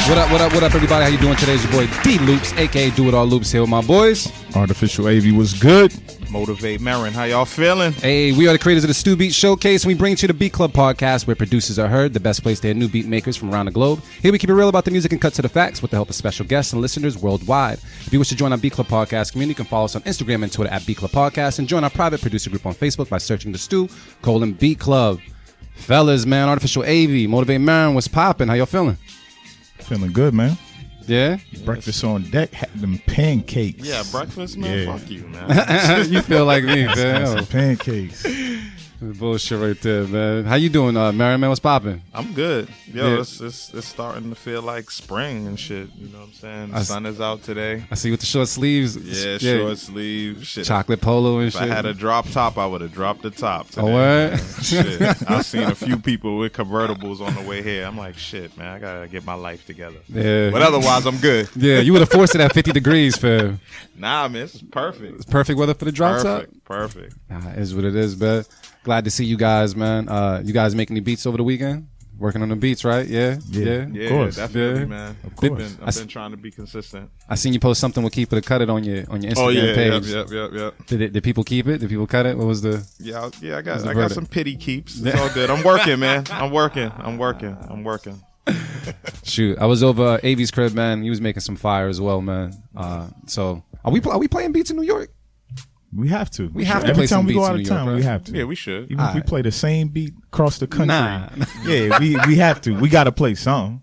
What up, everybody? How you doing today? It's your boy D Loops, aka Do It All Loops, here with my boys. Artificial AV was good. Motivate Marin, how y'all feeling? Hey, we are the creators of the Stu Beat Showcase, and we bring to you the Beat Club podcast, where producers are heard, the best place to hear new beat makers from around the globe. Here we keep it real about the music and cut to the facts with the help of special guests and listeners worldwide. If you wish to join our Beat Club podcast community, you can follow us on Instagram and Twitter at Beat Club Podcast, and join our private producer group on Facebook by searching the Stu, Beat Club. Fellas, man, Artificial AV, Motivate Marin, what's popping? How y'all feeling? Feeling good, man. Yeah? Breakfast on deck, had them pancakes. Yeah, breakfast, man. Yeah. Fuck you, man. You feel like me, Had man. some pancakes. Bullshit right there, man. How you doing, Marin, man? What's popping? I'm good. Yo, Yeah. it's starting to feel like spring and shit. You know what I'm saying? The sun is out today. I see with the short sleeves. Yeah, short sleeve. Shit. Chocolate polo and If shit. I had a drop top, I would have dropped the top today. Oh, what? Man. Shit. I've seen a few people with convertibles on the way here. I'm like, shit, man, I gotta get my life together. Yeah. But otherwise, I'm good. Yeah, you would have forced it at 50 degrees, fam. Nah, man, this is perfect. It's perfect weather for the drop top. Perfect. Nah, it is what it is, man. Glad to see you guys, man. You guys making any beats over the weekend? Working on the beats, right? Yeah. Yeah, Of course. definitely, Yeah. man. Of course. I've been trying to be consistent. I seen you post something with Keep It or Cut It on your Instagram Oh yeah, page. yep. Did people keep it? Did people cut it? What was the? Yeah, I the got verdict? some pity keeps. It's all good. I'm working, man. I'm working. Shoot, I was over Avi's crib, man. He was making some fire as well, man. So are we playing beats in New York? We have to. We have to Every play some time we go beats out in of New York, town, right? we have to. Yeah, we should. Even if we play the same beat across the country. Nah. Yeah, we have to. We got to play some.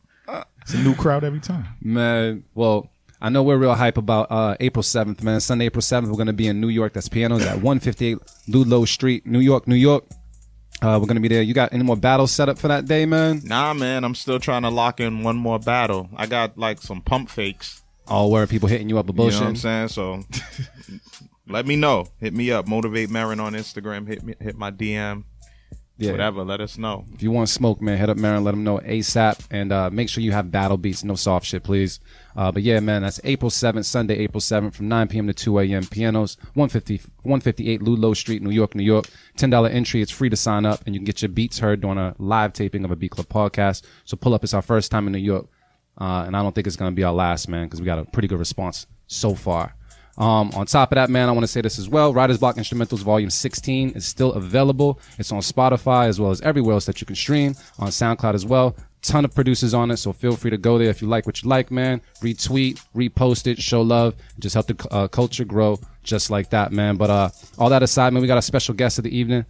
It's a new crowd every time. Man, well, I know we're real hype about April 7th, man. Sunday, April 7th, we're going to be in New York. That's Pianos at 158 Ludlow Street, New York. We're going to be there. You got any more battles set up for that day, man? Nah, man. I'm still trying to lock in one more battle. I got like some pump fakes. All where people hitting you up with You know bullshit. what I'm saying? So let me know. Hit me up. Motivate Marin on Instagram. Hit my DM. Yeah. Whatever. Let us know. If you want smoke, man, hit up Marin, let him know ASAP, and make sure you have battle beats, no soft shit, please. But yeah, man, that's April 7th, Sunday, April 7th, from 9 p.m. to 2 a.m. Pianos, 158 Ludlow Street, New York. $10 entry. It's free to sign up, and you can get your beats heard during a live taping of a Beat Club podcast. So pull up. It's our first time in New York, and I don't think it's going to be our last, man, because we got a pretty good response so far. On top of that, man, I want to say this as well. Writer's Block Instrumentals Volume 16 is still available. It's on Spotify as well as everywhere else that you can stream, on SoundCloud as well. Ton of producers on it, so feel free to go there if you like what you like, man. Retweet, repost it, show love, just help the culture grow just like that, man. But all that aside, man, we got a special guest of the evening.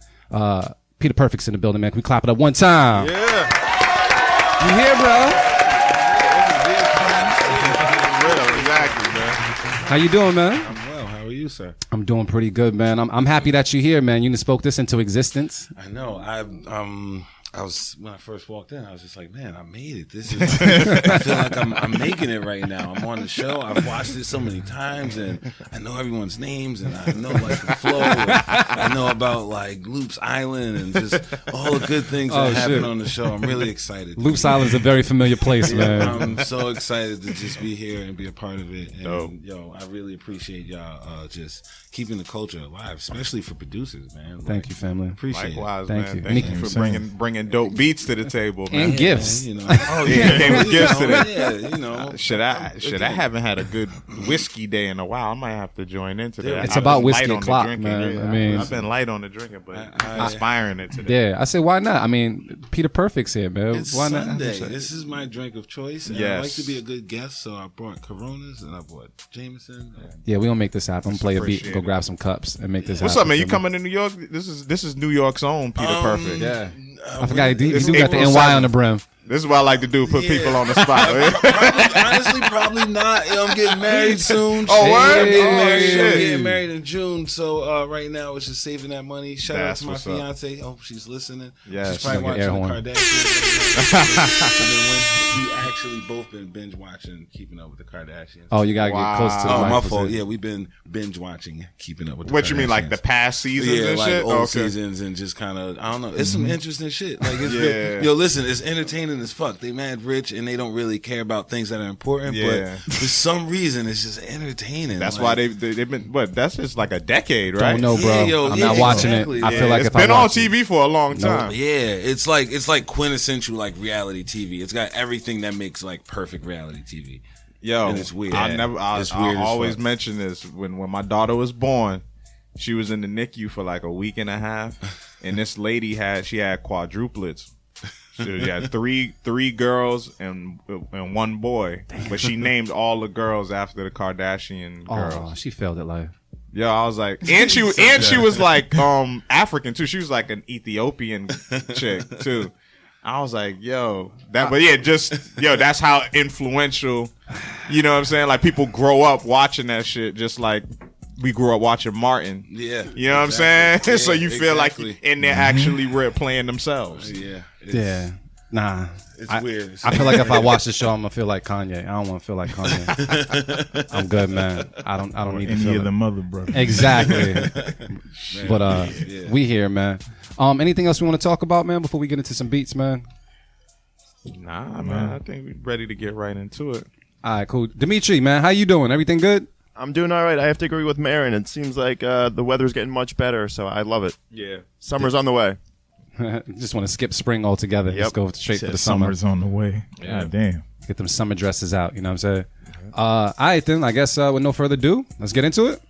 Peter Perfect's in the building, man. Can we clap it up one time? Yeah. You here, bro? Real, exactly, man. How you doing, man? I'm well. How are you, sir? I'm doing pretty good, man. I'm happy that you're here, man. You done spoke this into existence. I know. I was when I first walked in, I was just like, man, I made it. This is. I feel like I'm making it right now. I'm on the show. I've watched it so many times, and I know everyone's names, and I know like the flow. And I know about like Loops Island and just all the good things that happen on the show. I'm really excited. Loops Island is a very familiar place, man. I'm so excited to just be here and be a part of it. And Dope. yo, I really appreciate y'all just keeping the culture alive, especially for producers, man. Thank you, family. Appreciate Likewise, Thank man. you. Thank you Any- for bringing dope beats to the table, man. And it. gifts. You know. Oh yeah, you came with gifts today. Yeah, you know. Shit, I haven't had a good whiskey day in a while. I might have to join in today. It's I've about been whiskey light on the o'clock, drinking, man. yeah. I mean- I've been light on the drinking, but I- inspiring it today. Yeah, I say why not? I mean, Peter Perfect's here, man. It's Why not? Sunday. This is my drink of choice. And I like Yes. to be a good guest, so I brought Coronas and I brought Jameson. And Yeah, we gonna make this happen. I'm gonna play a beat, appreciate go it. grab some cups, and make this What's happen. up, man? You for me. coming to New York? This is New York's own Peter Perfect. Yeah, I forgot you It's do got the April NY on 7th. the brim. This is what I like to do: put Yeah. people on the spot. Honestly, probably not. I'm getting married soon. Oh, word? I'm getting Oh, married. shit. I'm getting married in June. So right now, it's just saving that money. Shout That's out to my what's up. fiance. Hope she's listening. Yes. She's probably She's gonna watching get the Kardashians. And then when we actually both been binge watching Keeping Up with the Kardashians. Oh, you gotta Wow. get close to the Oh, my microphone. fault. Yeah, we've been binge watching Keeping Up with the What you mean, like Kardashians. the past seasons Yeah, and like shit? old Okay. seasons and just kind of, I don't know. It's some interesting shit. Like, it's Yeah. yo, listen, it's entertaining entertaining as fuck. They mad rich and they don't really care about things that are important. Yeah. But for some reason, it's just entertaining. That's like, why they've been. But that's just like a decade, right? Don't know, bro. Yeah, yo, I'm yeah, not watching exactly. it. I Yeah, feel like It's if I been on watch it- TV for a long time. Yeah, it's like quintessential like reality TV. It's got everything that makes like perfect reality TV. Yo, And it's weird. I It's weird as always fuck. mention this when my daughter was born. She was in the NICU for like a week and a half, and this lady had quadruplets. She had three girls and one boy, but she named all the girls after the Kardashian girls. Oh, she failed at life. Yo, I was like, and she was like African too. She was like an Ethiopian chick too. I was like, yo, that's how influential. You know what I'm saying? Like people grow up watching that shit, just like we grew up watching Martin. Yeah, You know what I'm saying? Yeah, So you feel exactly. like, and they're actually playing themselves. Yeah, Yeah. Nah. It's I, weird. I feel like if I watch the show, I'm gonna feel like Kanye. I don't want to feel like Kanye. I'm good, man. I don't need to Any feel of it. the mother brothers. Exactly. But Yeah. we here, man. Anything else we want to talk about, man, before we get into some beats, man? Nah, man, I think we're ready to get right into it. All right, cool. Dimitri, man, how you doing? Everything good? I'm doing all right. I have to agree with Marin. It seems like the weather's getting much better, so I love it. Yeah. Summer's on the way. Just want to skip spring altogether. Yep. Just go straight for Said the summer. summer's on the way. Yeah. God damn. Get them summer dresses out. You know what I'm saying? All right, then. I guess with no further ado, let's get into it.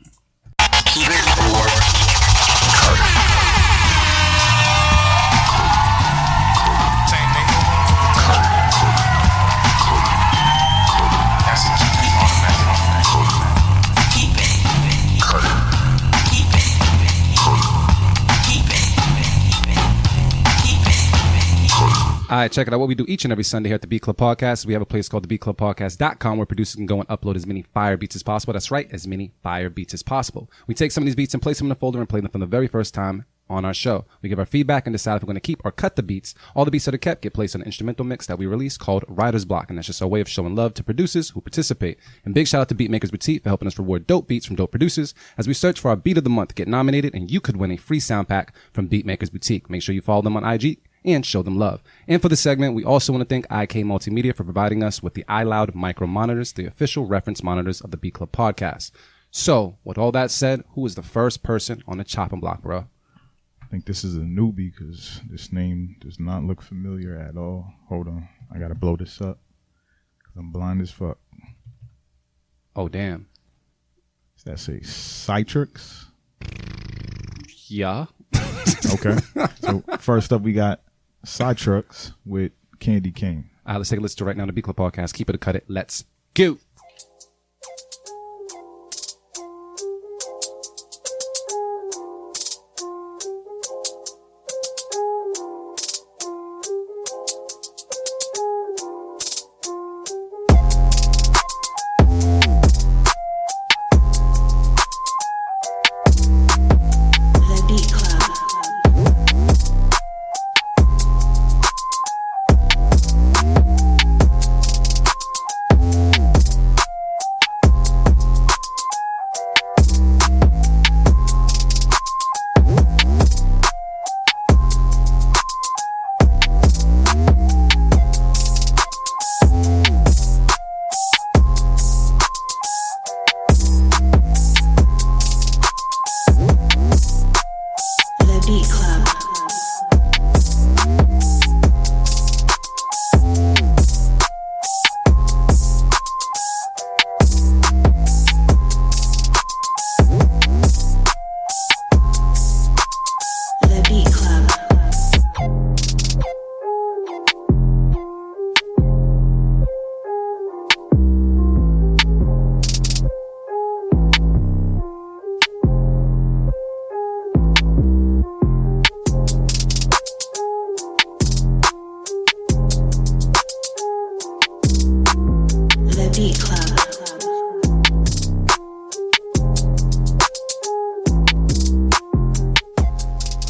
All right, check it out. What we do each and every Sunday here at the Beat Club Podcast, we have a place called thebeatclubpodcast.com where producers can go and upload as many fire beats as possible. That's right, as many fire beats as possible. We take some of these beats and place them in a folder and play them from the very first time on our show. We give our feedback and decide if we're going to keep or cut the beats. All the beats that are kept get placed on an instrumental mix that we release called Writer's Block, and that's just our way of showing love to producers who participate. And big shout out to Beatmakers Boutique for helping us reward dope beats from dope producers as we search for our Beat of the Month, get nominated, and you could win a free sound pack from Beatmakers Boutique. Make sure you follow them on IG and show them love. And for the segment, we also want to thank IK Multimedia for providing us with the iLoud micro monitors, the official reference monitors of the Beat Club Podcast. So, with all that said, who is the first person on the chopping block, bro? I think this is a newbie because this name does not look familiar at all. Hold on. I got to blow this up because I'm blind as fuck. Oh, damn. Does that say Citrix? Yeah. Okay. So first up, we got Citrix with Candy Cane. All right, let's take a listen to right now the Beat Club Podcast. Keep it or cut it. Let's go. The Beat Club. The Beat Club. The Beat Club. The Beat Club.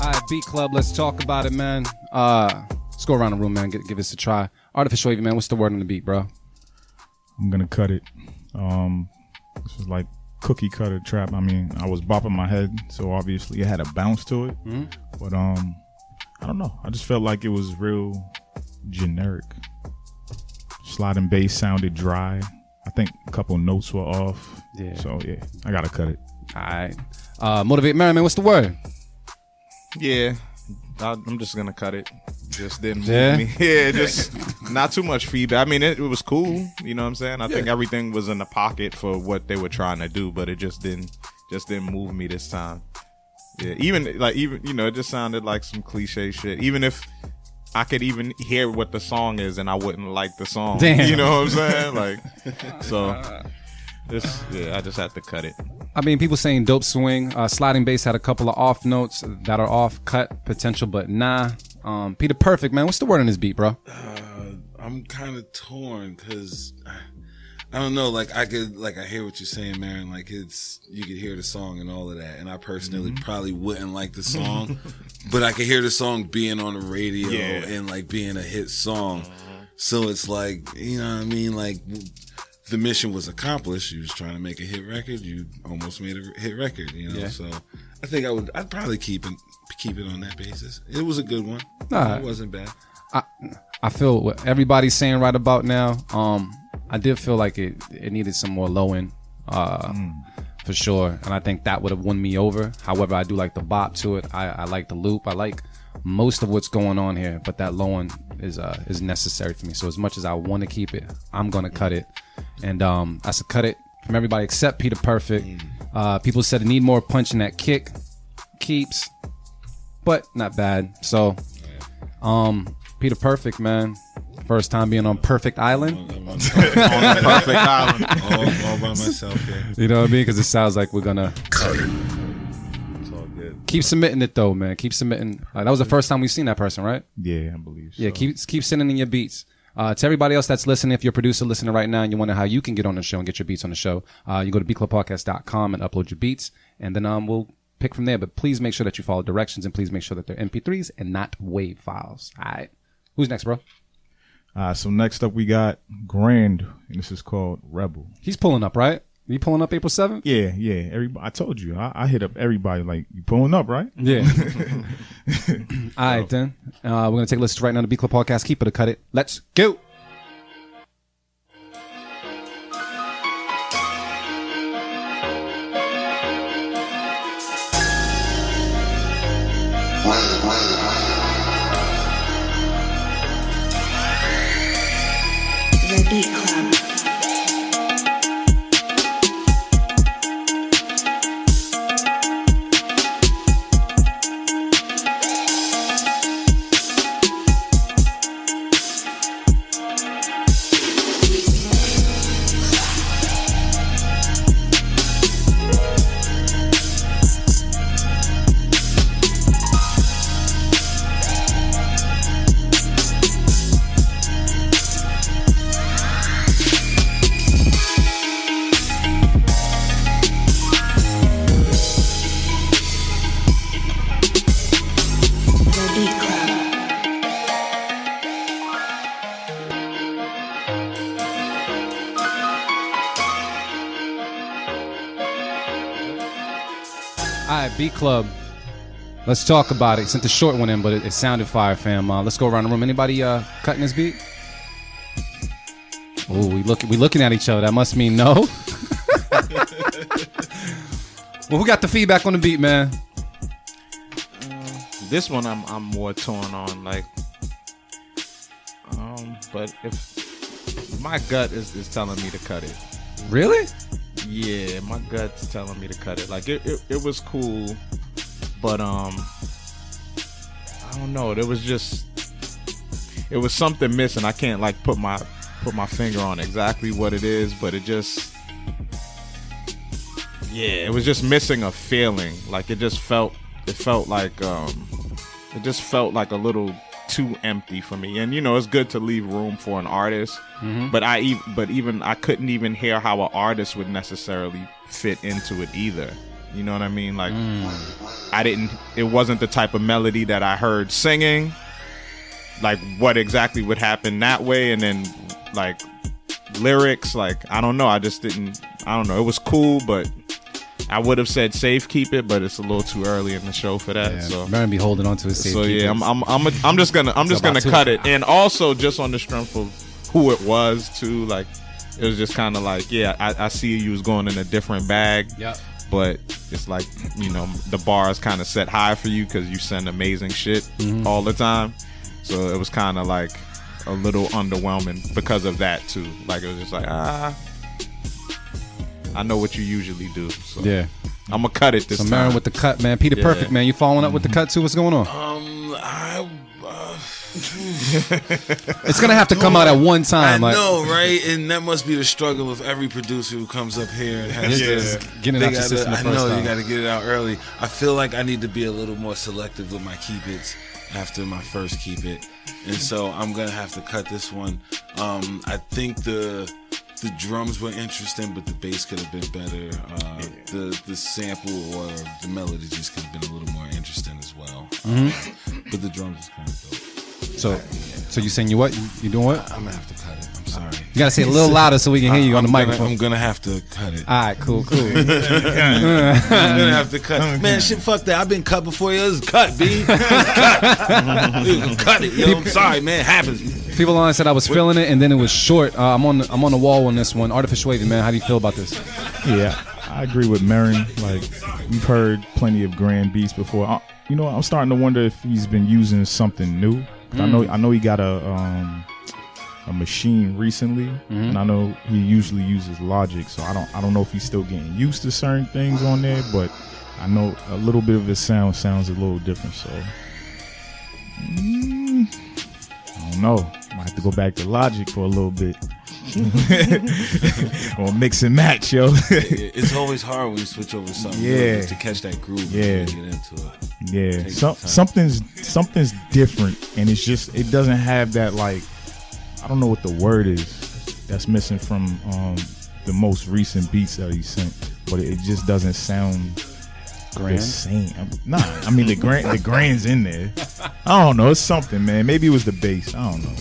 All right, Beat Club, let's talk about it, man. Let's go around the room, man. Give this a try. Artificial Wavy, man, what's the word on the beat, bro? I'm going to cut it. This was like cookie cutter trap. I mean, I was bopping my head, so obviously it had a bounce to it. But I don't know. I just felt like it was real generic. Sliding bass sounded dry. I think a couple notes were off. Yeah. So yeah, I gotta cut it. All right. Motivate Merriman, what's the word? Yeah, I'm just gonna cut it. Just didn't move Yeah? me. Yeah, just not too much feedback. I mean, it was cool. You know what I'm saying? I think everything was in the pocket for what they were trying to do, but it just didn't move me this time. Yeah, even it just sounded like some cliche shit. Even if I could even hear what the song is and I wouldn't like the song. Damn. You know what I'm saying? Like, so I just had to cut it. I mean, people saying dope swing. Sliding bass had a couple of off notes that are off cut potential, but nah. Peter Perfect, man, what's the word on this beat, bro? I'm kind of torn because I don't know. Like I hear what you're saying, Marin. Like you could hear the song and all of that, and I personally probably wouldn't like the song, but I could hear the song being on the radio and like being a hit song. So it's like, you know what I mean? Like the mission was accomplished. You was trying to make a hit record. You almost made a hit record. You know, so I think I'd probably keep it on that basis. It was a good one. Nah. It wasn't bad. I feel what everybody's saying right about now. I did feel like it needed some more low end, for sure, and I think that would have won me over. However, I do like the bop to it. I like the loop. I like most of what's going on here, but that low end is necessary for me. So as much as I want to keep it, I'm gonna cut it, and I said cut it from everybody except Peter Perfect. People said it need more punch in that kick. Keeps, but not bad. So, Peter Perfect, man. First time being on Perfect Island. On the perfect island. all by myself here. You know what I mean? Because it sounds like we're gonna It's all good. keep submitting it though, man. Keep submitting. That was the first time we've seen that person, right? Yeah, I believe so. Yeah, keep sending in your beats. To everybody else that's listening, if you're a producer listening right now and you wonder how you can get on the show and get your beats on the show, you go to beatclubpodcast.com and upload your beats, and then we'll pick from there. But please make sure that you follow directions, and please make sure that they're MP3s and not WAV files. All right. Who's next, bro? So next up we got Grand, and this is called Rebel. He's pulling up, right? You pulling up April 7th? Yeah. Everybody, I told you, I hit up everybody like, you pulling up, right? Yeah. All right, then. We're going to take a listen right now to Beat Club Podcast. Keep it or cut it. Let's go. The Beat Club. The Beat Club. All right, Beat Club. Let's talk about it. Sent a short one in, but it sounded fire, fam. Let's go around the room. Anybody cutting this beat? Oh, we looking at each other. That must mean no. Well, who got the feedback on the beat, man? This one I'm more torn on, like, but if my gut is telling me to cut it. Really? Yeah, my gut's telling me to cut it. Like it was cool, but I don't know. It was something missing. I can't like put my finger on exactly what it is, but it was just missing a feeling. Like it felt like a little too empty for me. And it's good to leave room for an artist, but I couldn't even hear how an artist would necessarily fit into it either. You know what I mean? Like it wasn't the type of melody that I heard singing, like what exactly would happen that way, and then like lyrics, like I don't know, it was cool, but I would have said safe keep it, but it's a little too early in the show for that. Yeah, So Marin be holding on to his safety. so yeah, I'm just gonna about to. cut it, and also just on the strength of who it was too. Like it was just kind of like, yeah, I see you was going in a different bag. Yep. But it's like, you know, the bar is kind of set high for you because you send amazing shit all the time. So it was kind of like a little underwhelming because of that too. Like it was just like, I know what you usually do. So Yeah. I'm gonna cut it this So time. Marin with the cut, man. Peter Perfect, man. You following up with the cut too? What's going on? It's gonna have to come out at one I time. Like, know, right? And that must be the struggle of every producer who comes up here and has Just to getting it they out your gotta- system the I first know time. you got to get it out early. I feel like I need to be a little more selective with my keep its after my first keep it, and so I'm gonna have to cut this one. I think the drums were interesting, but the bass could have been better. The sample or the melody just could have been a little more interesting as well. But the drums was kind of dope. so you saying you what? You doing what? I'm gonna have to cut it. I'm sorry. You gotta say it a little louder so we can hear you on the microphone. I'm gonna have to cut it. All right, cool. I'm gonna have to cut. Man, shit, fuck that. I've been cut before you. It's cut, B. Cut it, yo. I'm sorry, man. It happens. People on said I was feeling it, and then it was short. I'm on the wall on this one. Artificial Wavy, man. How do you feel about this? Yeah, I agree with Marin. Like, we've heard plenty of grand beats before. You know, I'm starting to wonder if he's been using something new. I know he got a machine recently, and I know he usually uses Logic. So I don't know if he's still getting used to certain things on there, but I know a little bit of his sounds a little different. So I don't know. Might have to go back to Logic for a little bit. Or mix and match, yo. It's always hard when you switch over something to catch that groove. Yeah. And get into it. Yeah, Take your time. something's different, and it doesn't have that, like, I don't know what the word is that's missing from the most recent beats that he sent, but it just doesn't sound the same. Nah, I mean the grand's in there. I don't know, it's something, man. Maybe it was the bass. I don't know.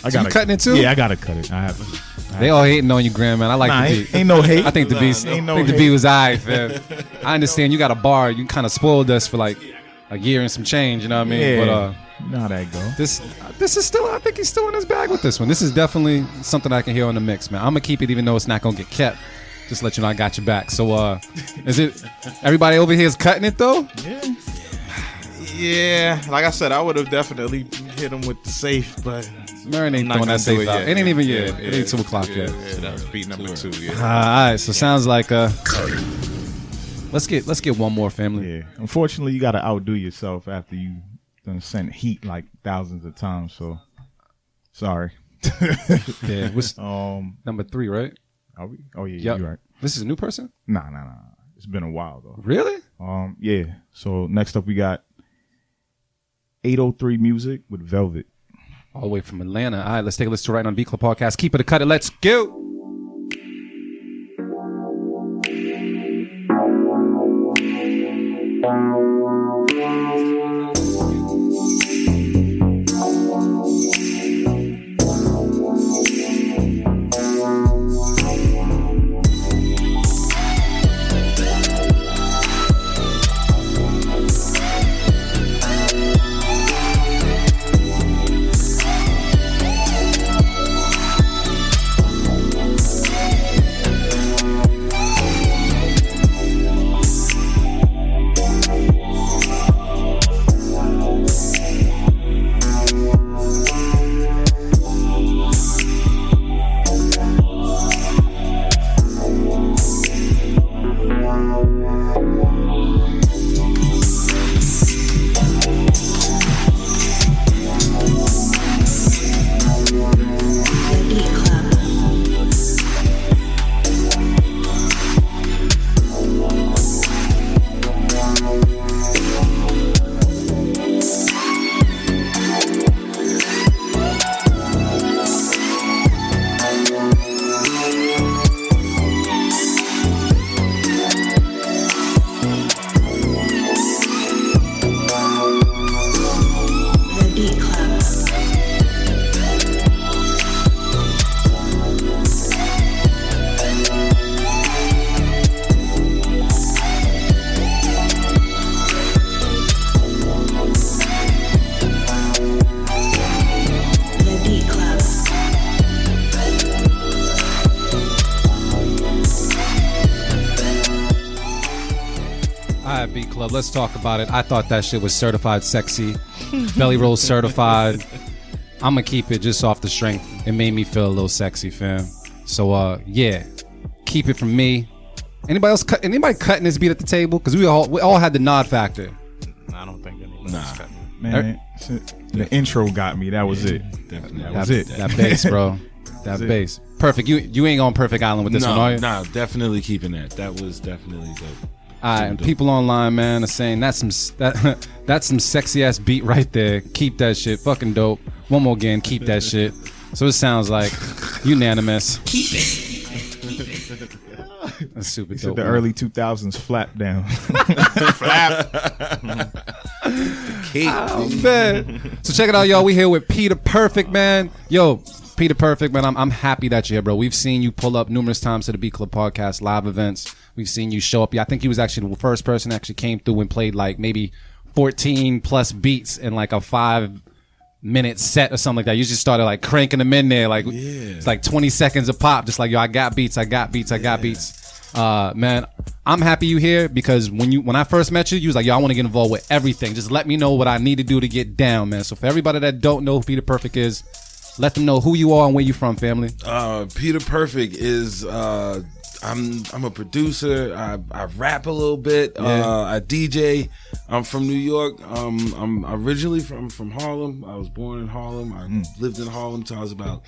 You cutting it too? Yeah, I gotta cut it. I have to. They all hating on you, Grand, man. I like Nah, the beat. ain't no hate. I think the beat. Ain't no I think the hate. beat was alright, fam. I understand you got a bar. You kind of spoiled us for like a year and some change. You know what I mean? Yeah, But you know how that go. this is still. I think he's still in his bag with this one. This is definitely something I can hear on the mix, man. I'm gonna keep it, even though it's not gonna get kept. Just let you know I got your back. So, is it everybody over here is cutting it though? Yeah, like I said, I would have definitely hit him with the safe, but Marin ain't I'm not throwing gonna that do safe it out. yet. It ain't even Yeah, It ain't 2 o'clock yeah, yet. Yeah, that was beat number 2. Yeah. All right, so sounds like let's get one more, family. Yeah. Unfortunately, you got to outdo yourself after you done sent heat like thousands of times. So, sorry. Yeah, what's number 3, right? Are we? Oh yeah, Yep. you're right. This is a new person? Nah. It's been a while though. Really? Yeah. So next up we got 803 Music with Velvet. All the way from Atlanta. All right, let's take a listen to Right on Beat Club Podcast. Keep it or cut it. Let's go. Club. Let's talk about it. I thought that shit was certified sexy. Belly roll certified. I'm gonna keep it just off the strength. It made me feel a little sexy, fam. So yeah, keep it from me. Anybody cutting this beat at the table? Because we all had the nod factor. I don't think anybody's cutting. Man, the intro got me. That was it. Definitely. That was it. That bass, bro. That bass. Perfect. You ain't on Perfect Island with this one, are you? Nah, definitely keeping that. That was definitely dope. All right, and people online, man, are saying that's some sexy ass beat right there. Keep that shit, fucking dope. One more again, keep that shit. So it sounds like unanimous. Keep it. That's super He dope. said the man. early 2000s flap down. Oh, man. So check it out, y'all. We here with Peter Perfect, man. Yo, Peter Perfect, man. I'm happy that you're here, bro. We've seen you pull up numerous times to the Beat Club podcast live events. We've seen you show up. Yeah, I think he was actually the first person that actually came through and played like maybe 14 plus beats in like a 5-minute set or something like that. You just started like cranking them in there, like it's like 20 seconds a pop, just like, yo, I got beats. Man, I'm happy you here because when I first met you, you was like, yo, I want to get involved with everything. Just let me know what I need to do to get down, man. So for everybody that don't know who Peter Perfect is, let them know who you are and where you from, family. Peter Perfect is I'm a producer. I rap a little bit. I DJ. I'm from New York. I'm originally from Harlem. I was born in Harlem. I lived in Harlem till I was about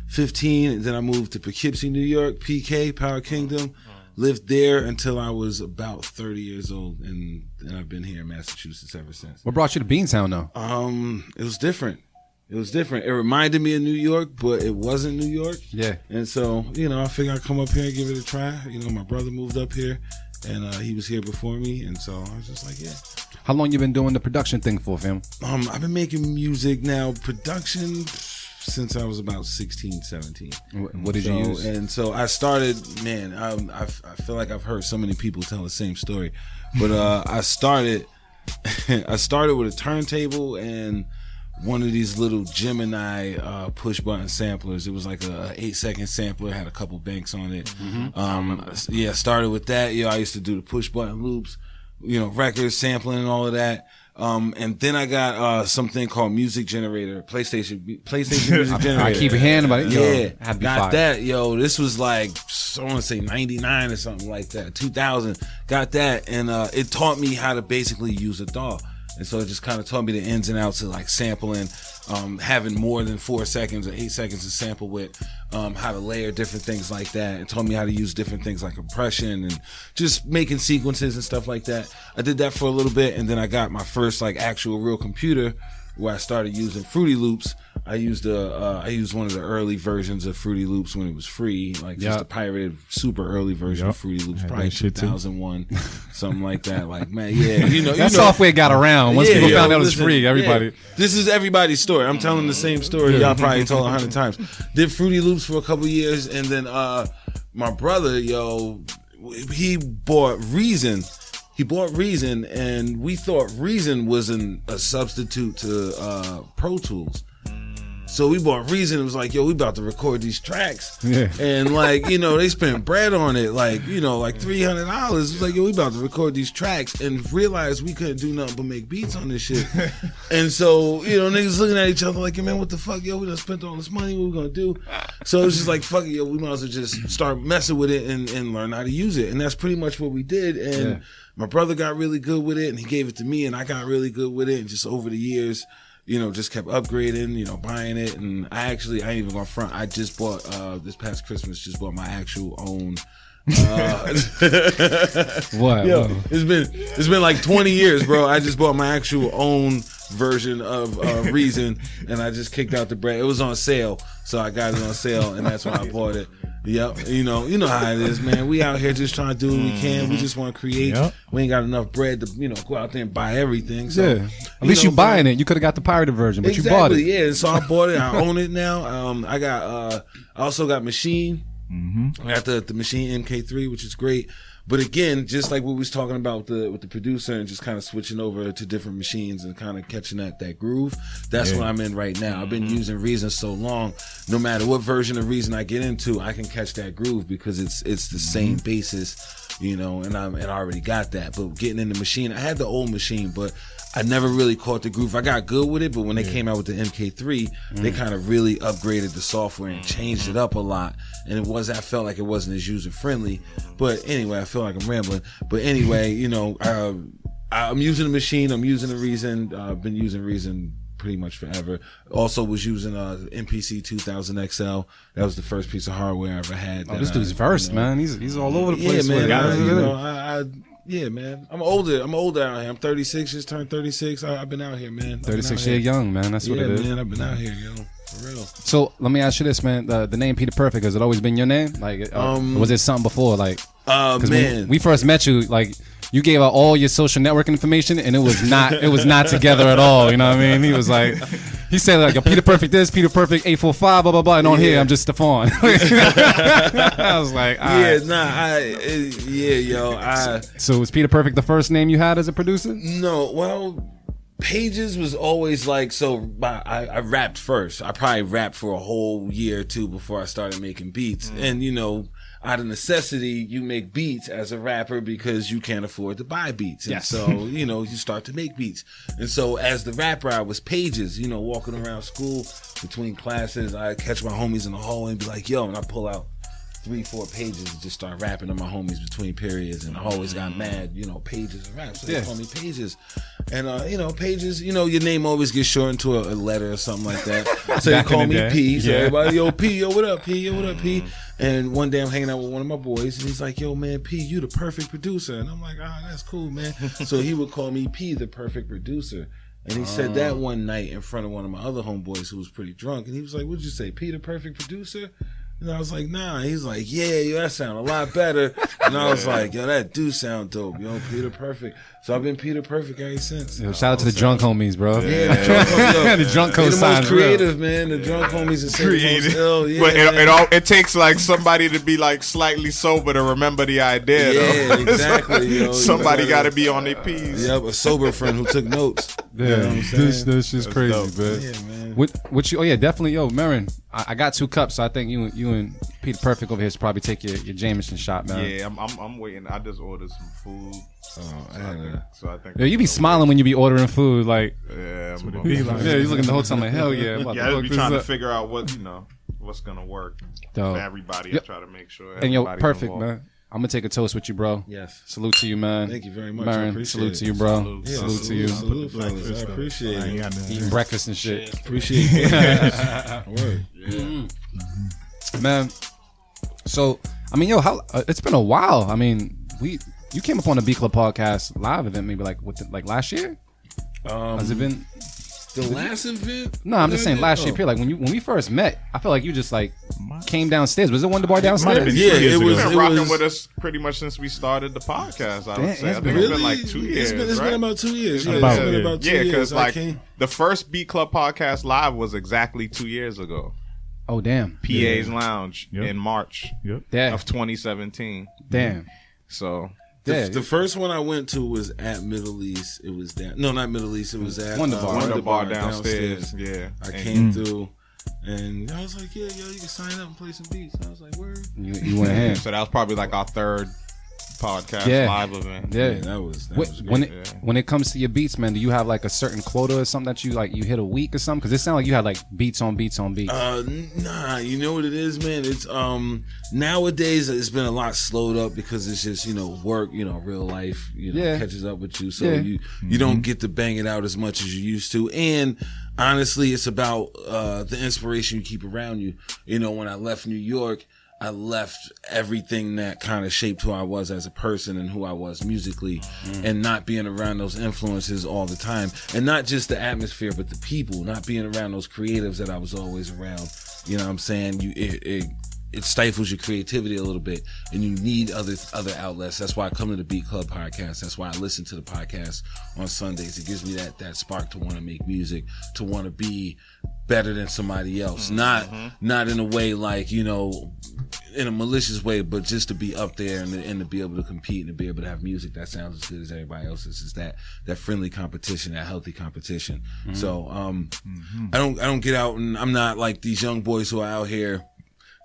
15. And then I moved to Poughkeepsie, New York. PK, Power Kingdom. Lived there until I was about 30 years old, and I've been here in Massachusetts ever since. What brought you to Beantown, though? It was different. It reminded me of New York, but it wasn't New York. Yeah. And so, I figured I'd come up here and give it a try. My brother moved up here, and he was here before me, and so I was just like, yeah. How long you been doing the production thing for, fam? I've been making music now, production, since I was about 16, 17. What did you use? And so I started, man, I feel like I've heard so many people tell the same story. But I started with a turntable and one of these little Gemini push button samplers. It was like a 8-second sampler, had a couple banks on it. Started with that. I used to do the push button loops, records, sampling and all of that. And then I got something called Music Generator, PlayStation Music Generator. I keep hearing about it. Yeah, I'd be got fired. that. This was like, I want to say 99 or something like that, 2000. Got that, and it taught me how to basically use a DAW. And so it just kind of taught me the ins and outs of like sampling, having more than 4 seconds or 8 seconds to sample with, how to layer different things like that. It taught me how to use different things like compression and just making sequences and stuff like that. I did that for a little bit, and then I got my first like actual real computer where I started using Fruity Loops. I used one of the early versions of Fruity Loops when it was free, like just a pirated super early version of Fruity Loops, probably 2001, something like that. Like, man, yeah, that software got around once people found out it was listen, free. Everybody. This is everybody's story. I'm telling the same story y'all probably told 100 times. Did Fruity Loops for a couple years, and then my brother, he bought Reason. And we thought Reason was a substitute to Pro Tools. So we bought Reason. It was like, we about to record these tracks. Yeah. And like, they spent bread on it, like $300. It was like, we about to record these tracks, and realized we couldn't do nothing but make beats on this shit. And so, niggas looking at each other like, man, what the fuck, we done spent all this money, what we gonna do? So it was just like, fuck it, we might as well just start messing with it and learn how to use it. And that's pretty much what we did. And my brother got really good with it, and he gave it to me, and I got really good with it. And just over the years, just kept upgrading, buying it. And I ain't even gonna front. I just bought, this past Christmas, my actual own. What? It's been like 20 years, bro. I just bought my actual own version of Reason, and I just kicked out the bread. It was on sale, so I got it on sale, and that's when I bought it. Yep, you know how it is, man. We out here just trying to do what we can. We just want to create. Yep. We ain't got enough bread to go out there and buy everything. So, At least you buying it. You could have got the pirated version, but you bought it. Yeah. So I bought it. I own it now. I also got Machine. I got the Machine MK3, which is great. But again, just like what we was talking about with the producer and just kind of switching over to different machines and kind of catching that groove, that's what I'm in right now. I've been using Reason so long, no matter what version of Reason I get into, I can catch that groove because it's the same basis, you know, and I already got that. But getting in the machine, I had the old machine, but I never really caught the groove. I got good with it, but when they came out with the MK3, they kind of really upgraded the software and changed it up a lot. And I felt like it wasn't as user friendly. But anyway, I feel like I'm rambling. But anyway, you know, I'm using the machine. I'm using the Reason. I've been using Reason pretty much forever. Also was using MPC 2000 XL. That was the first piece of hardware I ever had. Oh, this dude's versed, man. He's all over the place. Yeah, man. with it. Yeah, man. I'm older out here. I'm 36. Just turned 36. I've been out here, man. 36 year young, man. That's what it is. Man. I've been out here, yo. For real. So let me ask you this, man. The name Peter Perfect, has it always been your name? Like, was it something before? Like, because when we first met you, like, you gave out all your social network information, and it was not together at all. You know what I mean? He was like, he said like, Peter Perfect this, Peter Perfect 845, blah blah blah, and on here I'm just Stephon. I was like, So was Peter Perfect the first name you had as a producer? No, well, Pages was always like, so I rapped first. I probably rapped for a whole year or two before I started making beats. And, you know, out of necessity, you make beats as a rapper because you can't afford to buy beats. And so, you know, you start to make beats. And so as the rapper, I was Pages, you know, walking around school between classes. I catch my homies in the hallway and be like, yo, and I pull out 3-4 pages and just start rapping to my homies between periods, and I always got mad, you know, Pages and rap, so they call me Pages. And you know, Pages, you know, your name always gets shortened to a letter or something like that. So they call me P. So everybody, yo, P, yo, what up, P, yo, what up, P? And one day I'm hanging out with one of my boys, and he's like, yo, man, P, you the perfect producer. And I'm like, that's cool, man. So he would call me P, the perfect producer. And he said that one night in front of one of my other homeboys who was pretty drunk, and he was like, what'd you say, P, the perfect producer? And I was like, nah. He's like, yeah, yo, that sound a lot better. And I was like, yo, that do sound dope, yo, Peter Perfect. So I've been Peter Perfect ever since. Yo, shout out to the drunk homies, bro. Yeah, the drunk homies. The drunk They're the co-signs, most creative, man. The drunk homies are creative. Ill. Yeah, but it takes like somebody to be like slightly sober to remember the idea. Yeah, exactly. Yo, somebody got to be on their P's. Yep, a sober friend who took notes. Yeah, you know what I'm saying? this shit's crazy, dope. man. Yeah, man. What you? Oh yeah, definitely. Yo, Marin, I got 2 cups, so I think you and Peter Perfect over here should probably take your Jameson shot, man. Yeah, I'm waiting. I just ordered some food. So I think. Yo, you be smiling when you be ordering food, like. Yeah, That's what it be like. Yeah, you looking the whole time like, hell yeah. I'm I just be trying to figure out what's gonna work for everybody. I try to make sure. And yo, Perfect, man. I'm gonna take a toast with you, bro. Yes. Salute to you, man. Thank you very much. Marin, I appreciate salute it. to you, bro. Salute to you. Salute, fellas. I appreciate it. Eating breakfast and shit. Appreciate it. Word. Man. So, I mean, yo, it's been a while. I mean, you came up on the B Club podcast live event maybe like last year? Has it been the last event? No, I'm just saying last year. Like when we first met, I feel like you just like came downstairs. Was it Wonder Bar downstairs? Yeah, it was. You've been rocking with us pretty much since we started the podcast. I would say. I think it's been like 2 years. It's been about 2 years. Yeah, About, it's been yeah. about 2 years. Because like the first Beat Club podcast live was exactly 2 years ago. Oh damn. PA's Lounge in March Damn. of 2017. Damn. So. The first one I went to was at Middle East. It was that. No, not Middle East. It was at Wonder Bar. Wonder Bar downstairs. Yeah. I came through, and I was like, yeah, yo, you can sign up and play some beats. I was like, word. You went ahead. So that was probably like our third podcast live event. Yeah. that was When it comes to your beats, man, do you have like a certain quota or something that you hit a week or something? Because it sounded like you had like beats on beats on beats. Nah, you know what it is, man? It's nowadays it's been a lot slowed up because it's just, you know, work, you know, real life, you know, catches up with you. So you don't get to bang it out as much as you used to. And honestly, it's about the inspiration you keep around you. You know, when I left New York, I left everything that kind of shaped who I was as a person and who I was musically, and not being around those influences all the time, and not just the atmosphere, but the people, not being around those creatives that I was always around. You know what I'm saying? It stifles your creativity a little bit, and you need other outlets. That's why I come to the Beat Club podcast. That's why I listen to the podcast on Sundays. It gives me that spark to want to make music, to want to be better than somebody else. Not in a way like, you know, in a malicious way, but just to be up there and to be able to compete and to be able to have music that sounds as good as everybody else's. Is that friendly competition, that healthy competition. So I don't get out, and I'm not like these young boys who are out here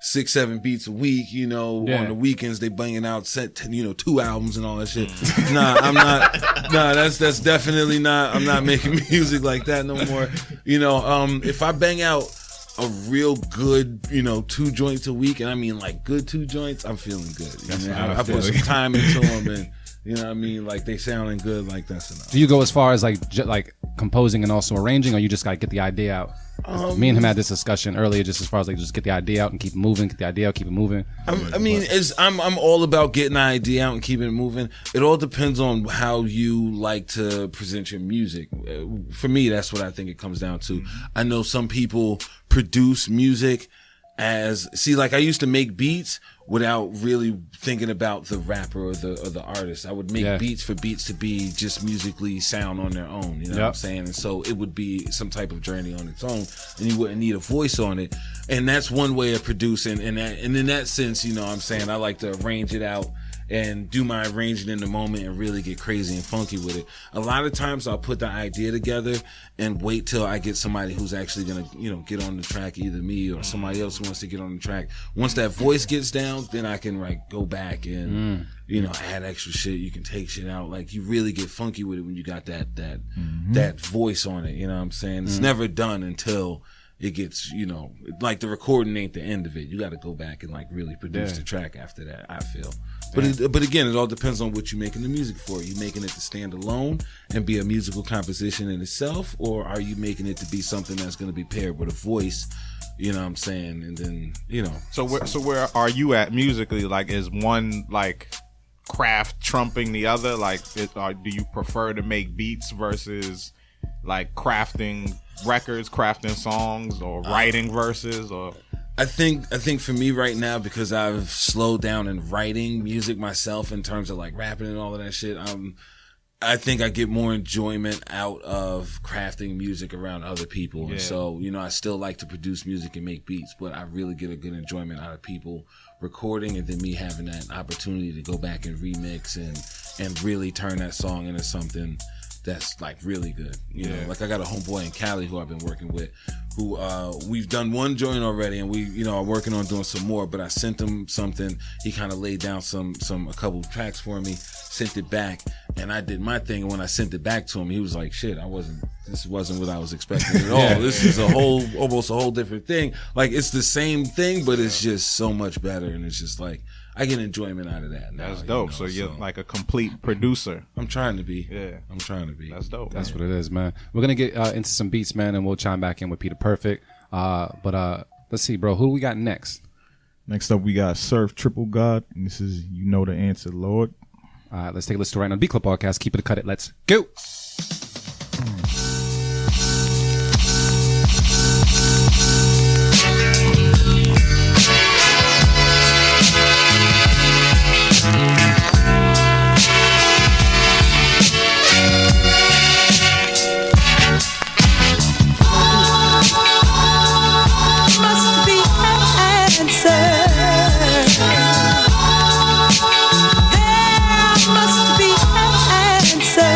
6-7 beats a week, you know, on the weekends they banging out 2 albums and all that shit. Nah, I'm not. Nah, that's definitely not. I'm not making music like that no more. You know, if I bang out a real good, 2 joints a week, and I mean like good 2 joints, I'm feeling good. I put some time into them, and you know what I mean, like they sounding good, like that's enough. Do you go as far as like composing and also arranging, or you just get the idea out? Me and him had this discussion earlier, just as far as like just get the idea out and keep it moving, get the idea out, keep it moving. I'm all about getting the idea out and keeping it moving. It all depends on how you like to present your music. For me, that's what I think it comes down to. I know some people produce music like I used to make beats without really thinking about the rapper or the artist. I would make beats for beats to be just musically sound on their own, you know what I'm saying? And so it would be some type of journey on its own, and you wouldn't need a voice on it. And that's one way of producing, and in that sense, you know what I'm saying, I like to arrange it out and do my arranging in the moment and really get crazy and funky with it. A lot of times I'll put the idea together and wait till I get somebody who's actually gonna, get on the track, either me or somebody else who wants to get on the track. Once that voice gets down, then I can go back and add extra shit. You can take shit out. Like you really get funky with it when you got that voice on it. You know what I'm saying? It's never done until it gets, like the recording ain't the end of it. You got to go back and like really produce the track after that, I feel. But again, it all depends on what you're making the music for. Are you making it to stand alone and be a musical composition in itself, or are you making it to be something that's going to be paired with a voice? You know what I'm saying? And then, So where are you at musically? Like, is one like craft trumping the other? Like, do you prefer to make beats versus like crafting records, crafting songs, or writing verses, or? I think for me right now, because I've slowed down in writing music myself in terms of like rapping and all of that shit, I think I get more enjoyment out of crafting music around other people. Yeah. And so, I still like to produce music and make beats, but I really get a good enjoyment out of people recording and then me having that opportunity to go back and remix and really turn that song into something that's like really good. You know, like I got a homeboy in Cali who I've been working with, who we've done one joint already, and we are working on doing some more. But I sent him something. He kind of laid down a couple of tracks for me, sent it back, and I did my thing. And when I sent it back to him, he was like, "Shit, this wasn't what I was expecting at all. This is almost a whole different thing. Like it's the same thing, but it's just so much better." And it's just like I get enjoyment out of that now. That's dope. So you're like a complete producer. I'm trying to be. Yeah. I'm trying to be. That's dope. That's what it is, man. We're going to get into some beats, man, and we'll chime back in with Peter Perfect. But let's see, bro. Who do we got next? Next up, we got Surf Triple God, and this is You Know the Answer, Lord. All right, let's take a listen to right now. Beat Club Podcast. Keep it, cut it. Let's go. There must be an answer.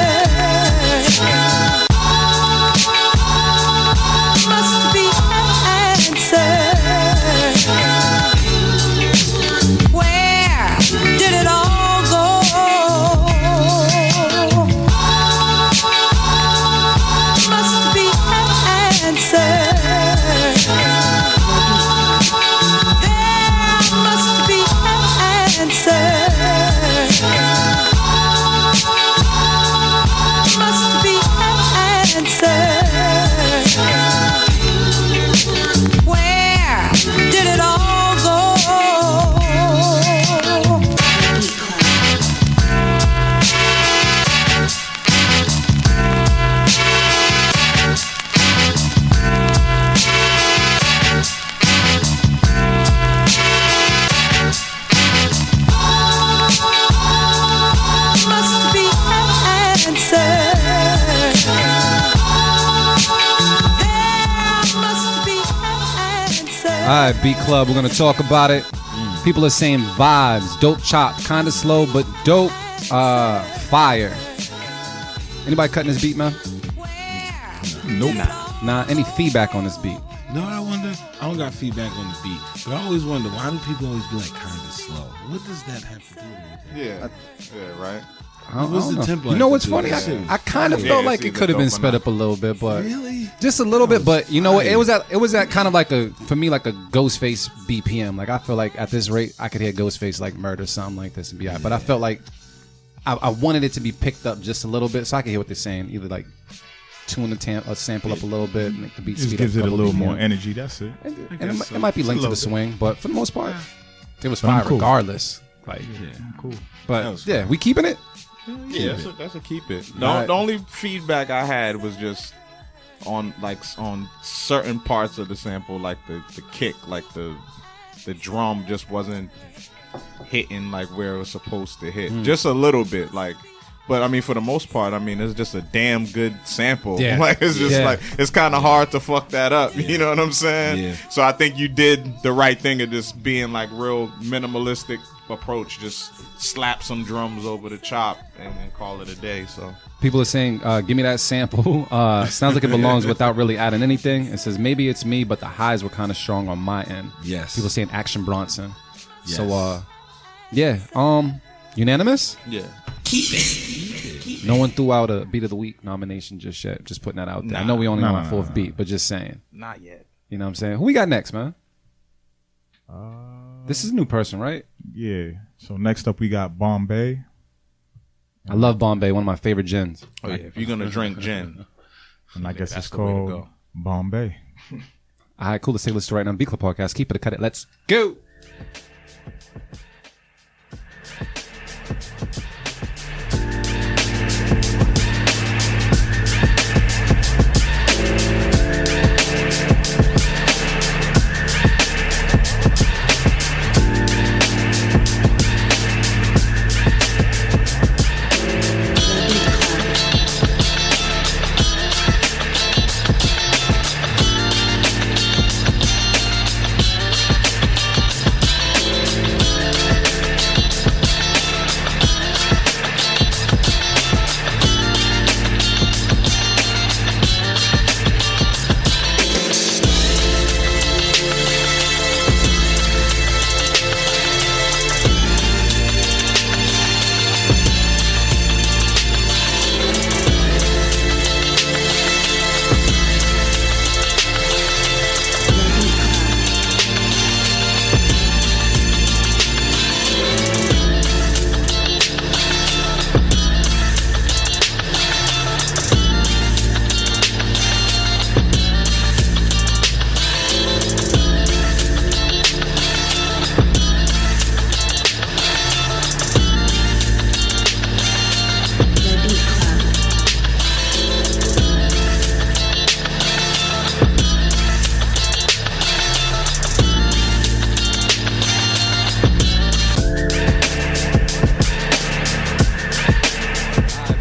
right, Beat Club, we're gonna talk about it. People are saying vibes, dope chop, kind of slow, but dope, fire. Anybody cutting this beat, man? Nope. Nah. Any feedback on this beat? No, I wonder. I don't got feedback on the beat, but I always wonder, why do people always be like kind of slow? What does that have to do with it? Yeah, right. What's the tempo? You know what's have to funny? do with it? I kind of Yeah, felt it's like it either could have been dope or sped not. up a little bit, but Really? just a little bit. But you know what? fine. It was at kind of like for me like a Ghostface BPM. Like I feel like at this rate I could hear Ghostface like murder something like this and be alright. But I felt like I wanted it to be picked up just a little bit so I could hear what they're saying. Either like tune the sample up a little bit, make the beat Just speed gives up it a little BPM. more energy. That's it. And guess it might be linked to the Slow. swing, but for the most part, it was But I'm fire cool. regardless. Like, Cool. That but was yeah, we keeping it. Yeah, that's a keep it. Alright. The only feedback I had was just on certain parts of the sample, like the kick, like the drum just wasn't hitting like where it was supposed to hit, just a little bit, like. But I mean, for the most part, I mean, it's just a damn good sample. Yeah. Like it's just Yeah. like it's kind of hard to fuck that up. You know what I'm saying? Yeah. So I think you did the right thing of just being like real minimalistic approach. Just slap some drums over the chop and call it a day. So People are saying, give me that sample. Sounds like it belongs without really adding anything. It says, maybe it's me, but the highs were kind of strong on my end. Yes. People saying Action Bronson. Yes. So, yeah. Unanimous? yeah. No one threw out a Beat of the Week nomination just yet. Just putting that out there. I know we only on our fourth beat, but just saying. Not yet. You know what I'm saying? Who we got next, man? This is a new person, right? Yeah. So next up we got Bombay. I love Bombay, one of my favorite gins. Oh yeah. If you're gonna drink gin, And I guess that's it's the way to called go. Bombay. All right, cool. Let's take a listen right now. Beat Club Podcast. Keep it or cut it. Let's go.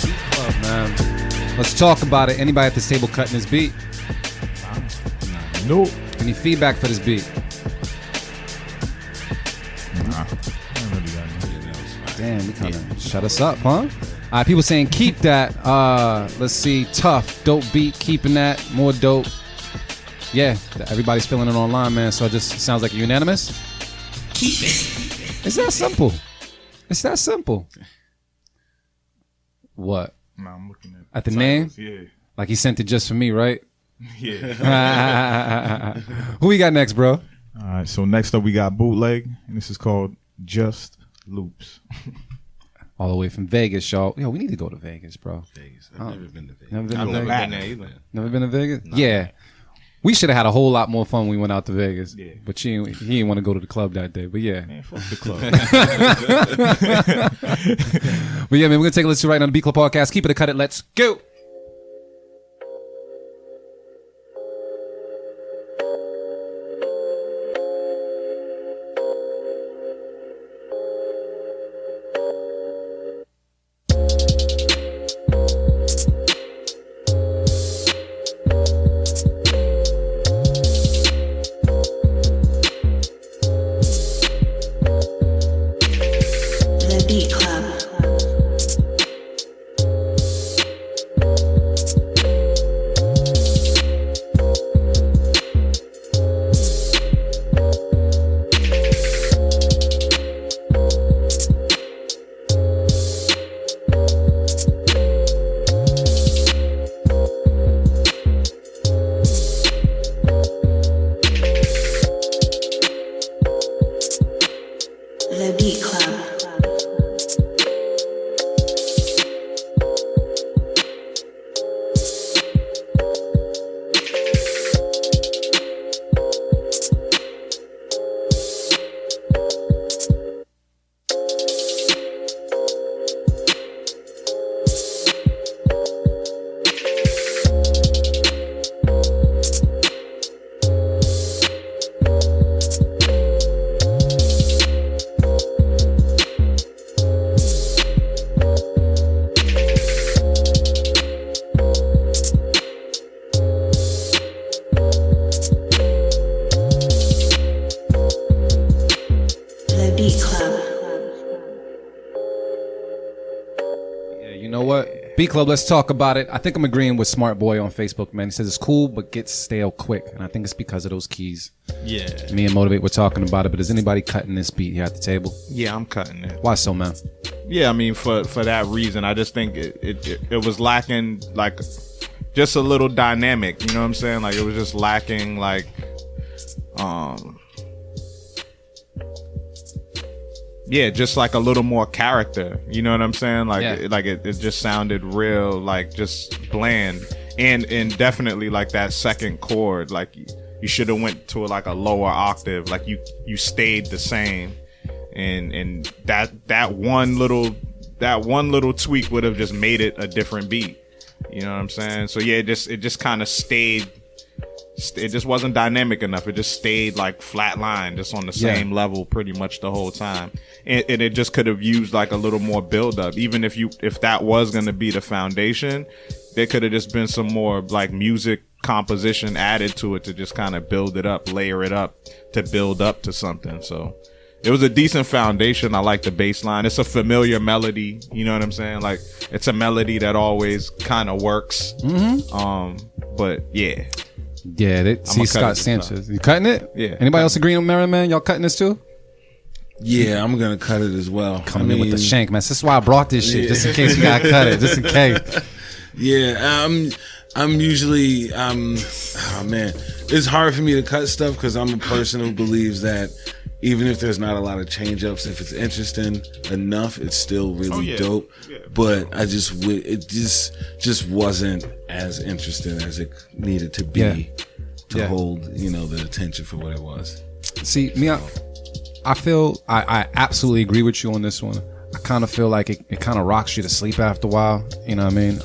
Beat Club, man. Let's talk about it. Anybody at this table cutting this beat? Nope. Any feedback for this beat? Nah. I don't really got nothing. Damn, we kind of shut us up, huh? All right, people saying keep that. Let's see, tough, dope beat, keeping that, more dope. Yeah, everybody's feeling it online, man. So it just sounds like unanimous. Keep it. It's that simple. It's that simple. What? Nah, I'm looking At the name? Yeah. Like he sent it just for me, right? Yeah. Who we got next, bro? All right. So next up we got Bootleg, and this is called Just Loops. All the way from Vegas, y'all. Yo, we need to go to Vegas, bro. Vegas. I've never been to Vegas. Never been I've to never Vegas? been there either. Never been to Vegas? Yeah. We should have had a whole lot more fun when we went out to Vegas. Yeah. But he didn't want to go to the club that day. But yeah. Man, fuck the club. But yeah, man, we're going to take a listen right now on the Beat Club Podcast. Keep it or cut it. Let's go. Beat Club, let's talk about it. I think I'm agreeing with Smart Boy on Facebook, man. He says it's cool, but gets stale quick. And I think it's because of those keys. Yeah. Me and Motivate were talking about it, but is anybody cutting this beat here at the table? Yeah, I'm cutting it. Why so, man? Yeah, I mean, for that reason, I just think it was lacking, like, just a little dynamic. You know what I'm saying? Like, it was just lacking, like, yeah, just like a little more character. You know what I'm saying? Like, it just sounded real, like, just bland, and definitely like that second chord, like you should have went to like a lower octave. Like you stayed the same, and that one little tweak would have just made it a different beat. You know what I'm saying? So yeah, it just kind of stayed. It just wasn't dynamic enough. It just stayed like flatline, just on the same level pretty much the whole time. And it just could have used like a little more build up. Even if that was going to be the foundation, there could have just been some more like music composition added to it to just kind of build it up, layer it up to build up to something. So it was a decent foundation. I like the bass line. It's a familiar melody. You know what I'm saying? Like, it's a melody that always kind of works. But yeah. Yeah, see Scott Sanchez. You cutting it? Yeah. Anybody else agreeing with Merrin, man? Y'all cutting this too? Yeah, I'm gonna cut it as well. Coming in with the shank, man. This is why I brought this shit, just in case you gotta cut it, just in case. Yeah, I'm usually oh man, it's hard for me to cut stuff because I'm a person who believes that even if there's not a lot of change ups, if it's interesting enough, it's still really dope. Yeah. But it just wasn't as interesting as it needed to be to hold, the attention for what it was. See, me, I feel I absolutely agree with you on this one. I kind of feel like it kind of rocks you to sleep after a while. You know what I mean?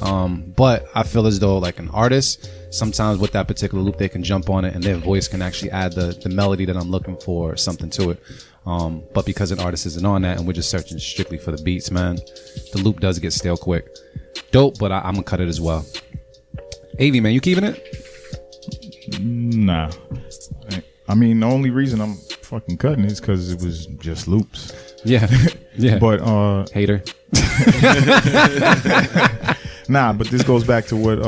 But I feel as though like an artist, sometimes with that particular loop, they can jump on it and their voice can actually add the melody that I'm looking for or something to it. But because an artist isn't on that and we're just searching strictly for the beats, man, the loop does get stale quick. Dope, but I'm gonna cut it as well. AV, man, you keeping it? Nah. I mean, the only reason I'm fucking cutting it is because it was just loops. Yeah. Yeah. But hater. Nah, but this goes back to what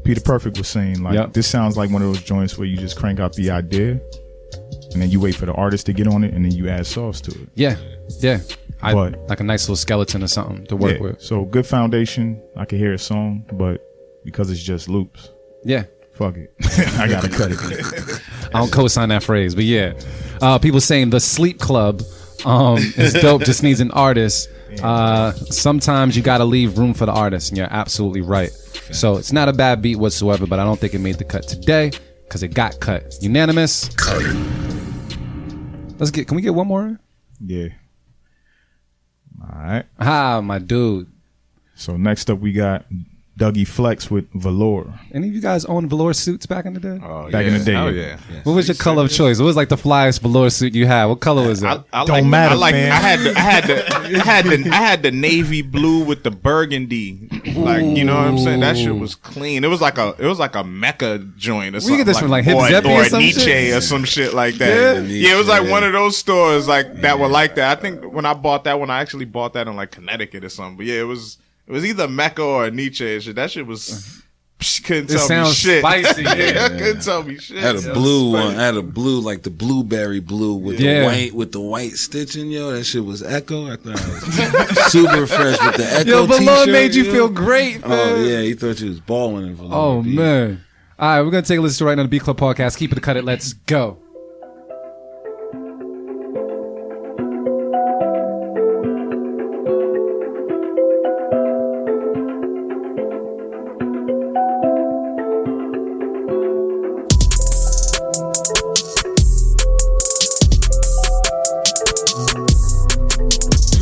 Peter Perfect was saying. Like, this sounds like one of those joints where you just crank out the idea and then you wait for the artist to get on it and then you add sauce to it. Yeah. Yeah. But like a nice little skeleton or something to work with. So good foundation. I can hear a song, but because it's just loops. Yeah. Fuck it. I gotta cut it. I don't co-sign that phrase, but yeah. People saying the Sleep Club is dope, just needs an artist. Sometimes you gotta leave room for the artist, and you're absolutely right. So it's not a bad beat whatsoever, but I don't think it made the cut today because it got cut. Unanimous. Can we get one more? Yeah. All right. My dude. So next up we got Dougie Flex with Velour. Any of you guys own velour suits back in the day? Back in the day. Oh yeah. What was your color of choice? What was like the flyest velour suit you had? What color was it? Don't matter, man. I had the navy blue with the burgundy. Like, you know what I'm saying? That shit was clean. It was like a Mecca joint or something. We get this from like Hip or Zeppy or some Nietzsche shit? or some shit like that. Yeah, it was like one of those stores like that were like that. I think when I bought that one, I actually bought that in like Connecticut or something. But yeah, it was either Mecca or Nietzsche and shit. That shit was couldn't tell me shit. Spicy. Yeah. Couldn't tell me shit. I had a blue one. I had a blue, like the blueberry blue with the white stitching. Yo, that shit was Echo. I thought it was super fresh with the Echo Velour t-shirt. made you feel great, man. Oh yeah, he thought you was balling in Velour. Oh man. All right, we're gonna take a listen to right now the Beat Club podcast. Keep it cut it. Let's go.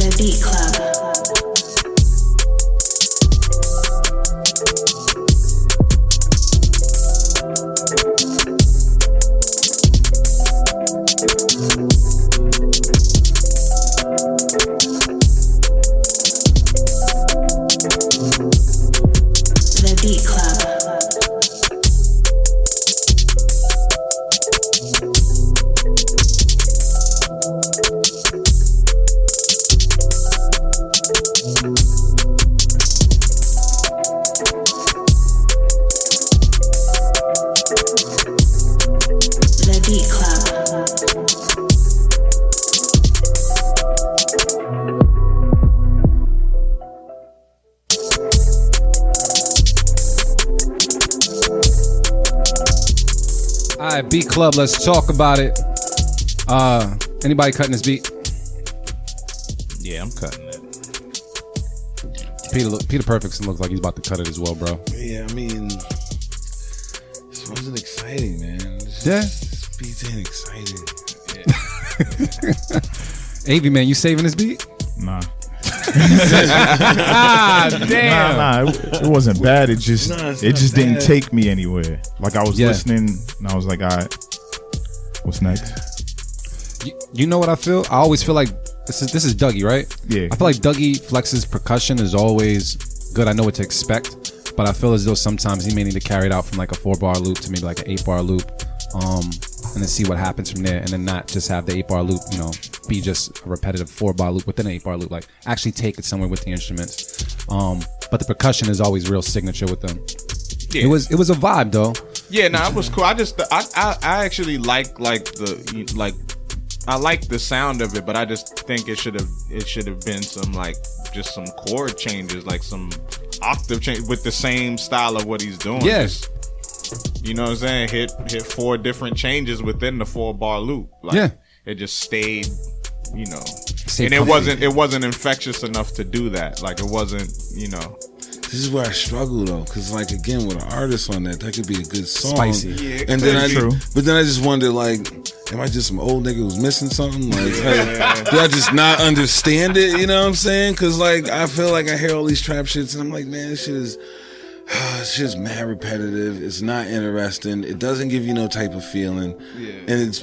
The Beat Club. All right, Beat Club, let's talk about it. Anybody cutting this beat? Yeah, I'm cutting it. Peter Perfect looks like he's about to cut it as well, bro. Yeah, I mean, this wasn't exciting, man. Yeah. This beats ain't exciting. Avi, man, you saving this beat? Nah. Damn. Nah, it wasn't bad. It just It's it not just didn't bad. take me anywhere. Like I was Yeah. listening and I was like, all right, what's next? You know what I feel? I always feel like this is Dougie, right? Yeah. I feel like Dougie Flex's percussion is always good. I know what to expect, but I feel as though sometimes he may need to carry it out from like a 4-bar loop to maybe like an 8-bar loop, and then see what happens from there, and then not just have the 8-bar loop, be just a repetitive 4-bar loop within an 8-bar loop. Like actually take it somewhere with the instruments. But the percussion is always real signature with them. Yeah. It was a vibe though. Yeah, no, it was cool. I actually like I like the sound of it, but I just think it should have been some like just some chord changes, like some octave change with the same style of what he's doing. Yes. Just, you know what I'm saying? Hit 4 different changes within the 4-bar loop. Like, Yeah. It just stayed, Stayed and it comfy. wasn't infectious enough to do that. Like it wasn't, This is where I struggle though, because like again with an artist on that could be a good song. Spicy. Yeah, and then True. but then I just wonder like, am I just some old nigga who's missing something? Like, do I just not understand it? You know what I'm saying? Because like I feel like I hear all these trap shits and I'm like, man, this shit is. It's just mad repetitive. It's not interesting. It doesn't give you no type of feeling. And it's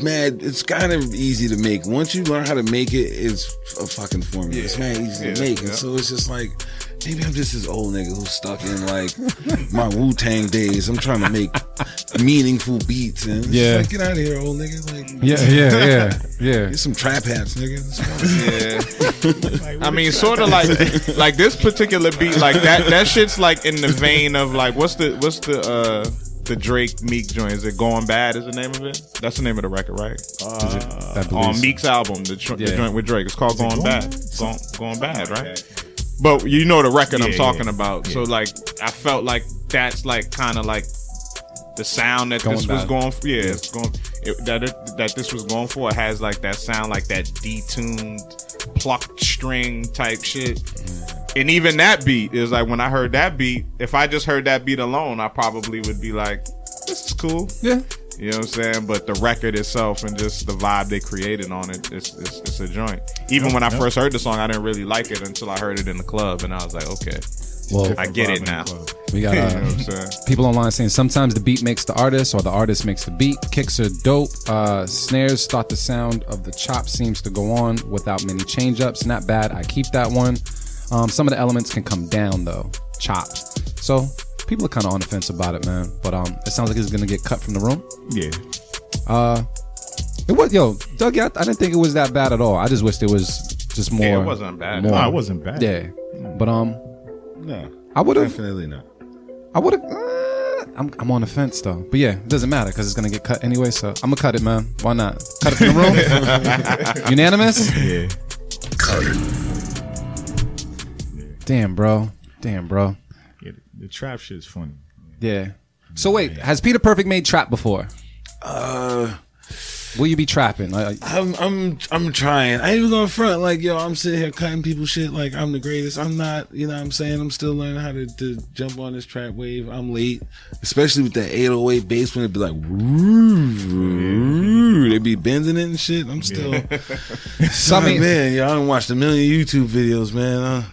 kind of easy to make. Once you learn how to make it, it's a fucking formula. It's mad easy to make. And so it's just like, maybe I'm just this old nigga who's stuck in like my Wu-Tang days. I'm trying to make meaningful beats. And it's Yeah. like, get out of here, old nigga. Like, Yeah. get some trap hats, nigga. Yeah. I mean, sort of like this particular beat, like that shit's like in the vein of like what's the Drake Meek joint? Is it Going Bad? Is the name of it? That's the name of the record, right? That On beliefs. Meek's album, the joint with Drake. It's called Going Bad. Going Bad, right? Okay. But you know the record I'm Yeah, talking yeah. about. So like, I felt like that's like kind of like the sound that Going this was Bad. going for. Yeah, it's going that this was going for. It has like that sound, like that detuned, plucked string type shit. And even that beat is like, when I heard that beat, if I just heard that beat alone, I probably would be like, this is cool. Yeah. You know what I'm saying? But the record itself and just the vibe they created on it, it's a joint. Even when I first heard the song, I didn't really like it until I heard it in the club, and I was like, okay, Well, I get it now. we You got know what I'm saying? people online saying sometimes the beat makes the artist or the artist makes the beat. Kicks are dope. Snares start the sound of the chop seems to go on without many change ups. Not bad. I keep that one. Some of the elements can come down though. Chops. So people are kind of on the fence about it, man. But it sounds like it's gonna get cut from the room. Yeah. It was Dougie. I didn't think it was that bad at all. I just wished it was just more. Yeah, it wasn't bad. More. No, it wasn't bad. Yeah, but No, I would have. definitely not. I would have. I'm on the fence though. But yeah, it doesn't matter because it's gonna get cut anyway. So I'm gonna cut it, man. Why not? Cut it from the room. Unanimous? Yeah. Damn, bro. Yeah, the trap shit's funny. Yeah. So wait, has Peter Perfect made trap before? Will you be trapping? I'm trying. I ain't even gonna front like, yo, I'm sitting here cutting people shit like I'm the greatest. I'm not, you know what I'm saying? I'm still learning how to jump on this trap wave. I'm late. Especially with that 808 bass when it'd be like they be bending it and shit. I'm still So, I mean- man, yo, I done watched a million YouTube videos, man.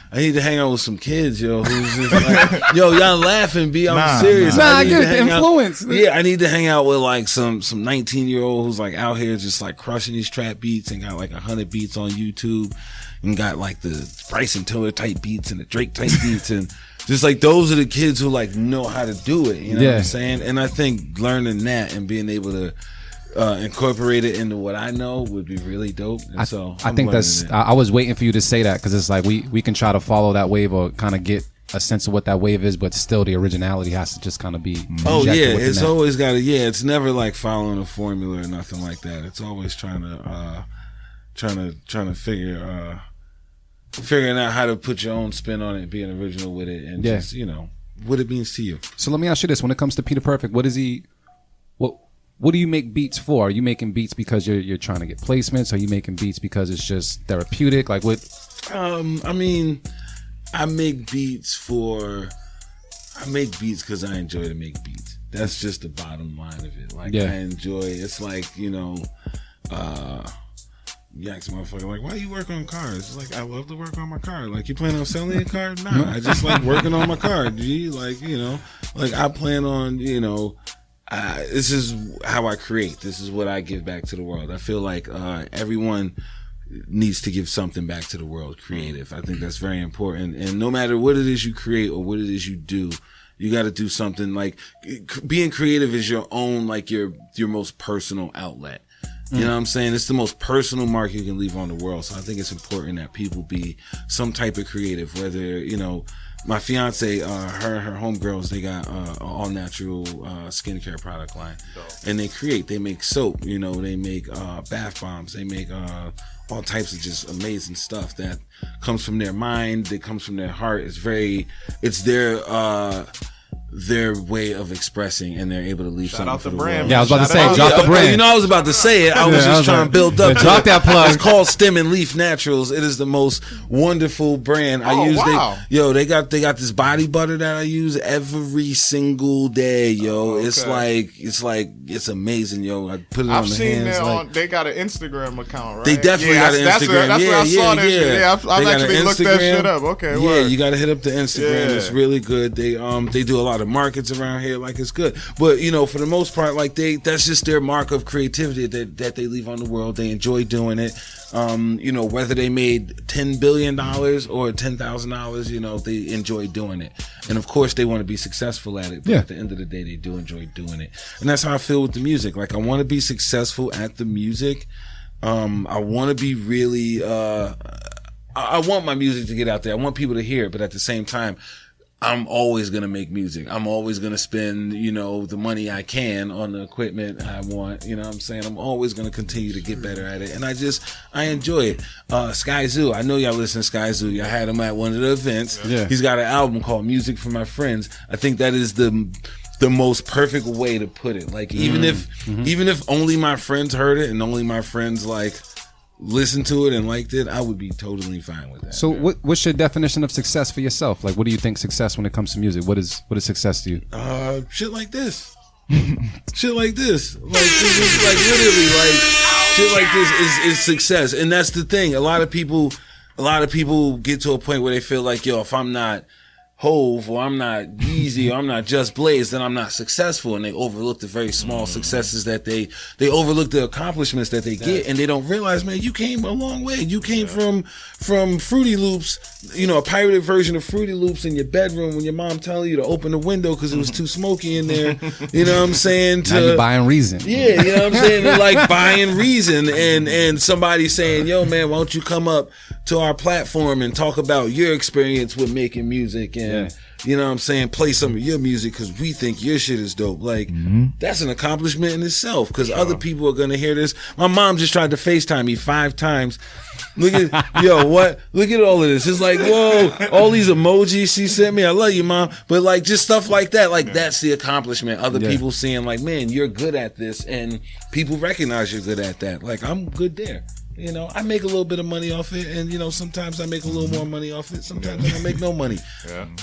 I need to hang out with some kids, yo, who's just like, yo, y'all laughing, B. I'm serious. Nah, I need get to the hang out- influence. Yeah, I need to hang out with like some 19-year-old who's like out here just like crushing these trap beats and got like 100 beats on YouTube and got like the Bryson Tiller type beats and the Drake type beats and just like those are the kids who like know how to do it. You know what Yeah. I'm saying? And I think learning that and being able to incorporate it into what I know would be really dope. And so I I'm think learning that's. it. I was waiting for you to say that because it's like we can try to follow that wave or kind of get a sense of what that wave is, but still the originality has to just kind of be. Oh injected yeah, within it's that. always got to. Yeah, it's never like following a formula or nothing like that. It's always trying to figuring out how to put your own spin on it, being original with it, and Yeah. just what it means to you. So let me ask you this: when it comes to Peter Perfect, what is he? what do you make beats for? Are you making beats because you're trying to get placements? Are you making beats because it's just therapeutic? Like what? I mean, I make beats because I enjoy to make beats. That's just the bottom line of it. Like, Yeah. I enjoy, it's like, you know, you ask a motherfucker, like, why you work on cars? It's like, I love to work on my car. Like, you plan on selling a car? Nah, I just like working on my car. G. Like, you know, like I plan on, you know, this is how I create. This is what I give back to the world. I feel like everyone needs to give something back to the world creative. I think that's very important. And no matter what it is you create or what it is you do, you got to do something. Like, being creative is your own, like your most personal outlet. You know what I'm saying? It's the most personal mark you can leave on the world. So I think it's important that people be some type of creative, whether, you know, my fiance, her homegirls, they got all natural skincare product line. And they make soap, you know, they make bath bombs, they make all types of just amazing stuff that comes from their mind, that comes from their heart. It's their way of expressing, and they're able to leave Shout something out for the the brand. world. Yeah, I was about to say, Shout drop out. the brand. You know, I was about to say it. I was Yeah, I just was trying like, to build up. yeah, to drop it. that plug. It's called Stem and Leaf Naturals. It is the most wonderful brand. I Oh, use. wow. They got this body butter that I use every single day. Yo, Oh, it's amazing. Yo, I put it I've on the seen hands. that like, they got an Instagram account, right? they definitely got an Instagram. That's where I saw that shit. Yeah, I've They got an actually looked that Instagram. shit up. Okay, yeah, word. you got to hit up the Instagram. Yeah. It's really good. They do a lot of markets around here. Like, it's good. But, you know, for the most part, like, that's just their mark of creativity that they leave on the world. They enjoy doing it. You know, whether they made $10 billion or $10,000, you know, they enjoy doing it. And of course they want to be successful at it. But Yeah. at the end of the day, they do enjoy doing it. And that's how I feel with the music. Like, I want to be successful at the music. I want to be really, I want my music to get out there. I want people to hear it. But at the same time, I'm always going to make music. I'm always going to spend, you know, the money I can on the equipment I want. You know what I'm saying? I'm always going to continue to get better at it. And I enjoy it. Sky Zoo. I know y'all listen to Sky Zoo. I had him at one of the events. Yeah. He's got an album called Music for My Friends. I think that is the most perfect way to put it. Like, even if only my friends heard it and only my friends, like, listened to it and liked it, I would be totally fine with that. So what's your definition of success for yourself? Like, what do you think success when it comes to music? What is success to you? Shit like this. Shit like this. Like, this is like literally like shit like this is success. And that's the thing. A lot of people get to a point where they feel like, yo, if I'm not Hove or I'm not Yeezy or I'm not Just Blaze, then I'm not successful. And they overlook the very small successes that they overlook the accomplishments that they get, and they don't realize, man, you came a long way. You came from Fruity Loops, you know, a pirated version of Fruity Loops in your bedroom when your mom telling you to open the window because it was too smoky in there. You know what I'm saying? Now you're buying Reason. Yeah, you know what I'm saying? They're like buying Reason, and somebody saying, yo, man, why don't you come up to our platform and talk about your experience with making music and, you know what I'm saying, play some of your music because we think your shit is dope. Like, that's an accomplishment in itself because other people are going to hear this. My mom just tried to FaceTime me 5 times. Look at, look at all of this. It's like, whoa, all these emojis she sent me. I love you, Mom. But, like, just stuff like that. Like, that's the accomplishment. Other people seeing, like, man, you're good at this. And people recognize you're good at that. Like, I'm good there. You know, I make a little bit of money off it, and, you know, sometimes I make a little more money off it. Sometimes I don't make no money.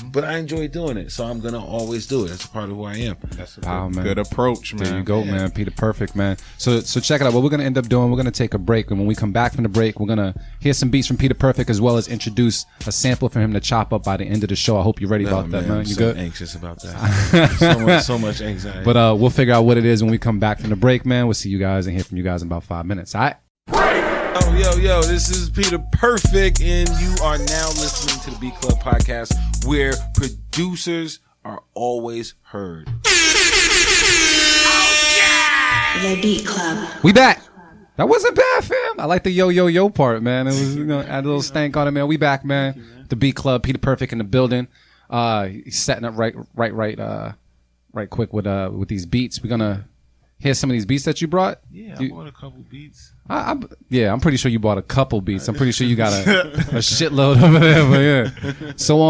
But I enjoy doing it, so I'm going to always do it. That's a part of who I am. That's a Wow, man. good approach, man. There you go, man. Peter Perfect, man. So check it out. What we're going to end up doing, we're going to take a break. And when we come back from the break, we're going to hear some beats from Peter Perfect as well as introduce a sample for him to chop up by the end of the show. I hope you're ready about that, man. I'm You so good? anxious about that. so much anxiety. But we'll figure out what it is when we come back from the break, man. We'll see you guys and hear from you guys in about 5 minutes. All right? Yo, this is Peter Perfect, and you are now listening to the Beat Club podcast, where producers are always heard. The Beat Club. We back. That wasn't bad, fam. I like the yo part, man. It was, you know, add a little stank on it, man. We back, man. The Beat Club, Peter Perfect in the building. He's setting up right quick with these beats. We're gonna hear some of these beats that you brought. Yeah, You- I bought a couple beats. I'm pretty sure you bought a couple beats. I'm pretty sure you got a shitload over there. But yeah. So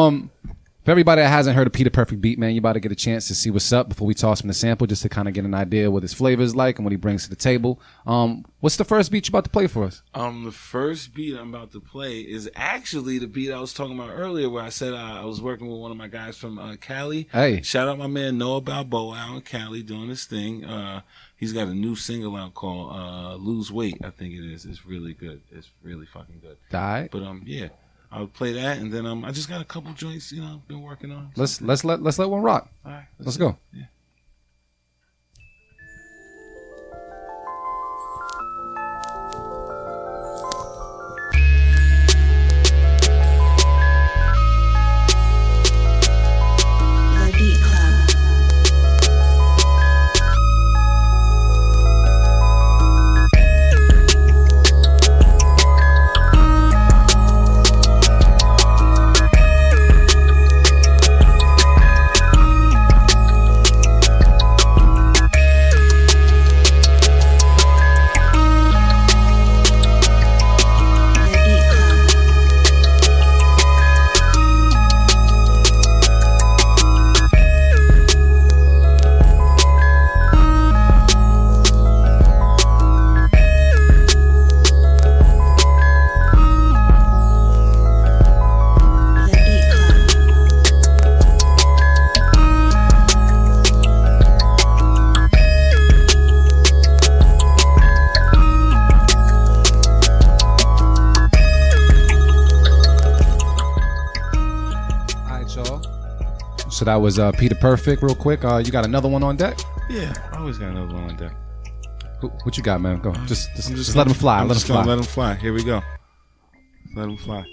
For everybody that hasn't heard of Peter Perfect Beat, man, you about to get a chance to see what's up before we toss him the sample, just to kind of get an idea what his flavor is like and what he brings to the table. What's the first beat you about to play for us? The first beat I'm about to play is actually the beat I was talking about earlier, where I said I was working with one of my guys from Cali. Hey. Shout out my man Noah Balboa out in Cali doing his thing. He's got a new single out called Lose Weight, I think it is. It's really good. It's really fucking good. All right. But yeah, I'll play that, and then I just got a couple joints, been working on. Let's let one rock. All right, Let's go. Yeah. The Beat Club. The Beat Club. The Beat Club. All right, y'all. So that was Peter Perfect. Real quick, you got another one on deck? Yeah, I always got another one on deck. What you got, man? Go. Just let him fly. I'm Let him just gonna fly. let him fly. Here we go. Let him fly.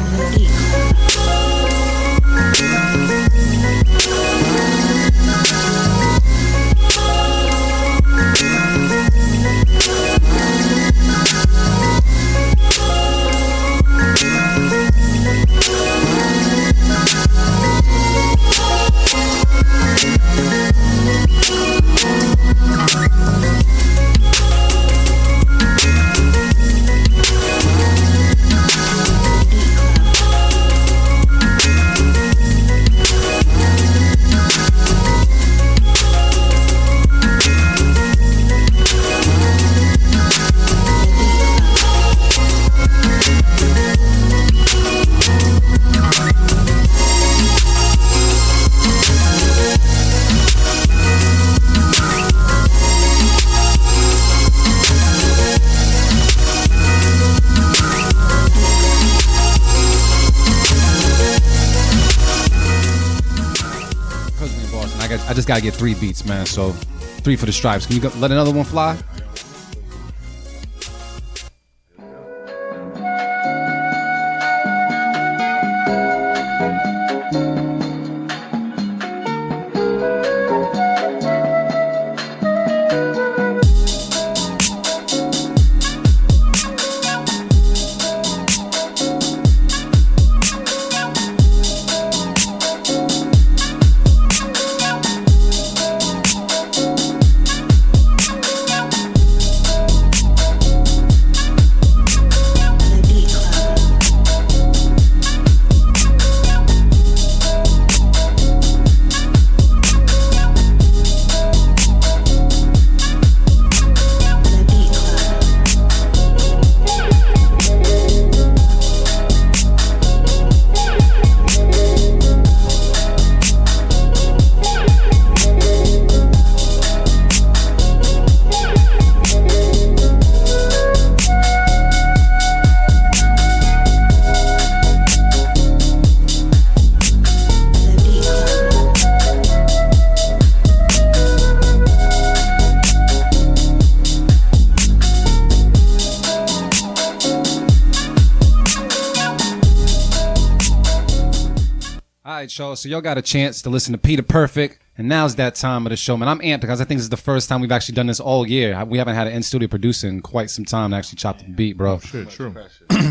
The Beat Club. Cousin in Boston. I just gotta get 3 beats, man. So 3 for the stripes. Can you let another one fly? The Beat Club. The Beat Club. The Beat Club. All right, y'all. So y'all got a chance to listen to Peter Perfect, and now's that time of the show, man. I'm amped because I think this is the first time we've actually done this all year. We haven't had an in-studio producer in quite some time to actually chop the beat, bro. Shit, true.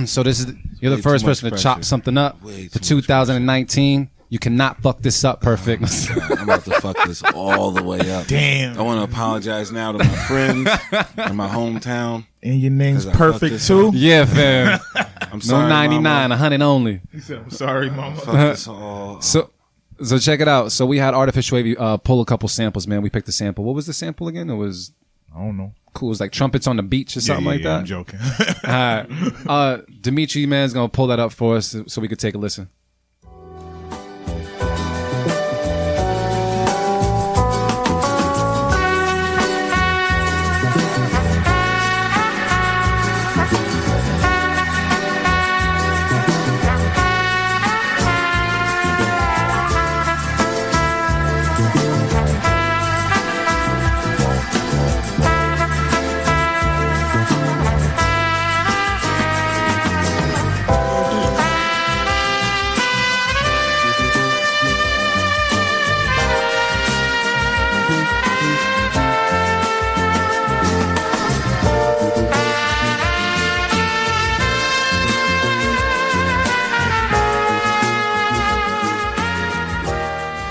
So you're the Way first too much person to chop pressure. something up Way for too much 2019. You cannot fuck this up, Perfect. I'm about to fuck this all the way up. Damn. I want to apologize now to my friends and my hometown. And your name's 'Cause I fucked Perfect this too. Yeah, fam. I'm No sorry, 99, Mama. 100 only. He said, "I'm sorry, mama." Fuck this all. So check it out. So we had Artificial Wavy pull a couple samples, man. We picked a sample. What was the sample again? It was I don't know. cool. It was like trumpets on the beach or something like that. I'm joking. All right. Dimitri, man, is gonna pull that up for us so we could take a listen.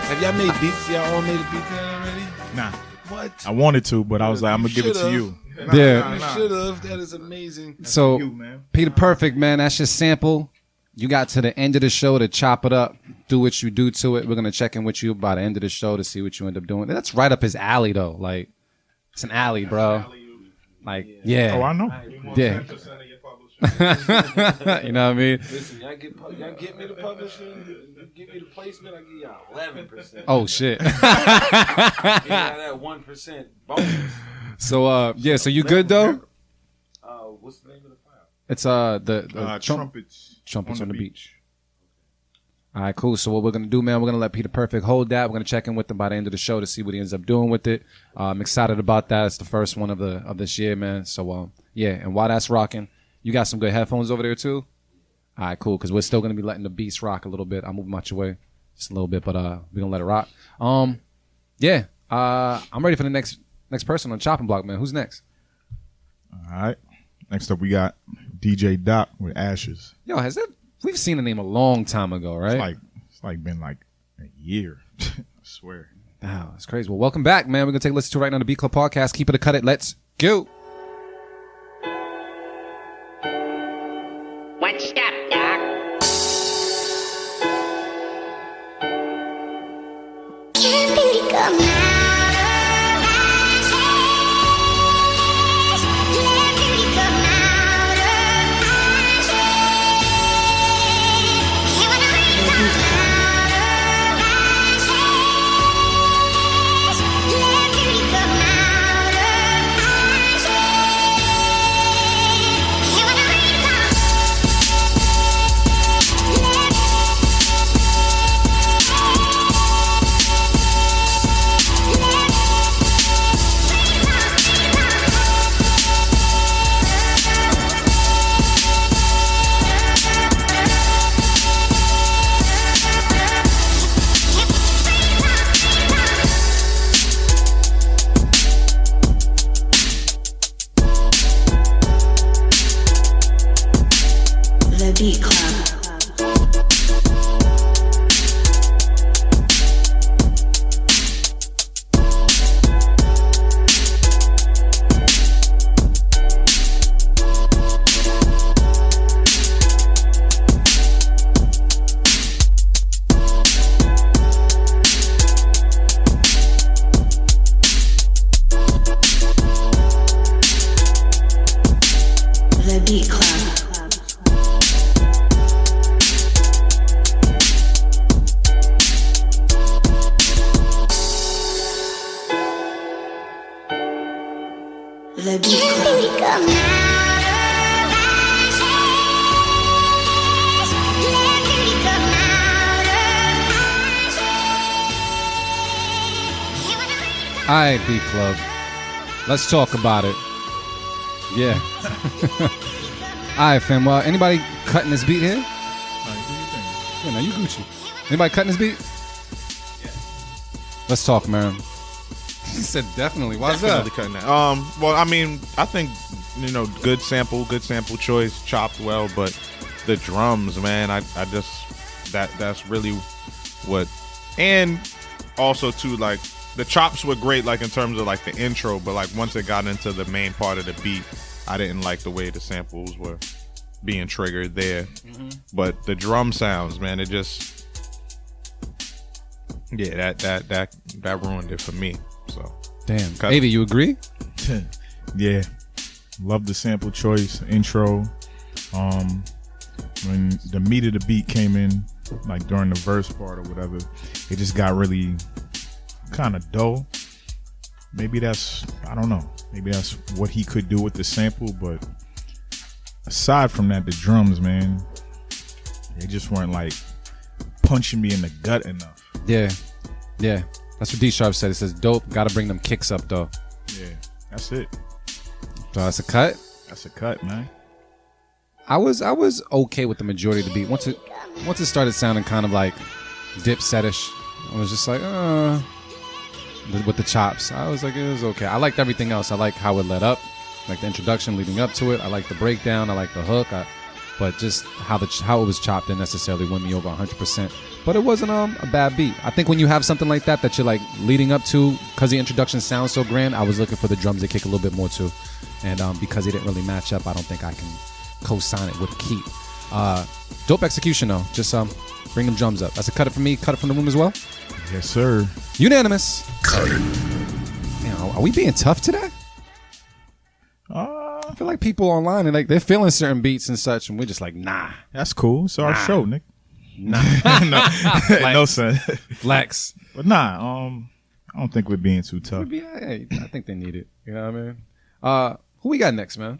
Have y'all made beats? Y'all all made a beat to that already? Nah, What? I wanted to, but I was like, I'm gonna give it to Should've. you. Yeah. You should have. That is amazing. So you, man. Peter Perfect, man, that's your sample. You got to the end of the show to chop it up, do what you do to it. We're gonna check in with you by the end of the show to see what you end up doing. That's right up his alley, though. Like, it's an alley, bro. Like, yeah, Oh, I know. yeah. You know what I mean? Listen, y'all get me the publishing, you give me the placement, I give y'all 11%. Oh shit. Give y'all that 1% bonus. So yeah, so you good though? What's the name of the file? It's the Trumpets on the beach. All right, cool. So what we're gonna do, man, we're gonna let Peter Perfect hold that. We're gonna check in with him by the end of the show to see what he ends up doing with it. I'm excited about that. It's the first one of this year, man. So yeah, and while that's rocking, you got some good headphones over there too. All right, cool. Because we're still gonna be letting the beats rock a little bit. I'll move much away just a little bit, but we're gonna let it rock. Yeah. I'm ready for the next person on chopping block, man. Who's next? All right. Next up, we got DJ Doc with Ashes. Yo, we've seen the name a long time ago, right? It's like been like a year. I swear. Wow, that's crazy. Well, welcome back, man. We're gonna take a listen to right now the Beat Club podcast. Keep it or cut it. Let's go. What's up, Doc? Can beauty come out of ashes? Let beauty come out of ashes. And when the rain comes out of ashes, let beauty come out of ashes. And when the rain comes, The Beat Club. The Beat Club. The Beat Club. Come out of ashes. Let beauty come out of ashes. All right, Beat Club. Let's talk about it. Yeah. All right, fam. Well, anybody cutting this beat here? Yeah, now you Gucci. Anybody cutting this beat? Yeah. Let's talk, man. He said definitely. Why's Definitely that? cutting that. Well, I mean, I think good sample choice, chopped well, but the drums, man, I just that's really and also too, like the chops were great, like in terms of like the intro, but like once it got into the main part of the beat, I didn't like the way the samples were being triggered there. But the drum sounds, man, it just, yeah, that ruined it for me. So Damn. Cut. Avi, you agree? Yeah, love the sample choice intro. When the meat of the beat came in, like during the verse part or whatever, it just got really kind of dull. Maybe that's, I don't know, maybe that's what he could do with the sample, but aside from that, the drums, man, they just weren't like punching me in the gut enough. Yeah. Yeah. That's what D Sharp said. He says, dope, gotta bring them kicks up though. Yeah, that's it. So that's a cut. That's a cut, man. I was okay with the majority of the beat. Once it started sounding kind of like Dipset-ish, I was just like, with the chops. I was like, it was okay. I liked everything else. I liked how it led up, like the introduction leading up to it. I liked the breakdown. I liked the hook. But just how it was chopped didn't necessarily win me over 100%. But it wasn't a bad beat. I think when you have something like that you're like leading up to, because the introduction sounds so grand, I was looking for the drums to kick a little bit more too. And because they didn't really match up, I don't think I can co-sign it with Keith. Dope execution though. Just bring them drums up. That's a cut it from me. Cut it from the room as well. Yes, sir. Unanimous. Man, are we being tough today? I feel like people online and like they're feeling certain beats and such, and we're just like, nah. That's cool. It's our show, Nick. Nah. No, son. Flex. But nah, I don't think we're being too tough. Hey, I think they need it. You know what I mean? Who we got next, man?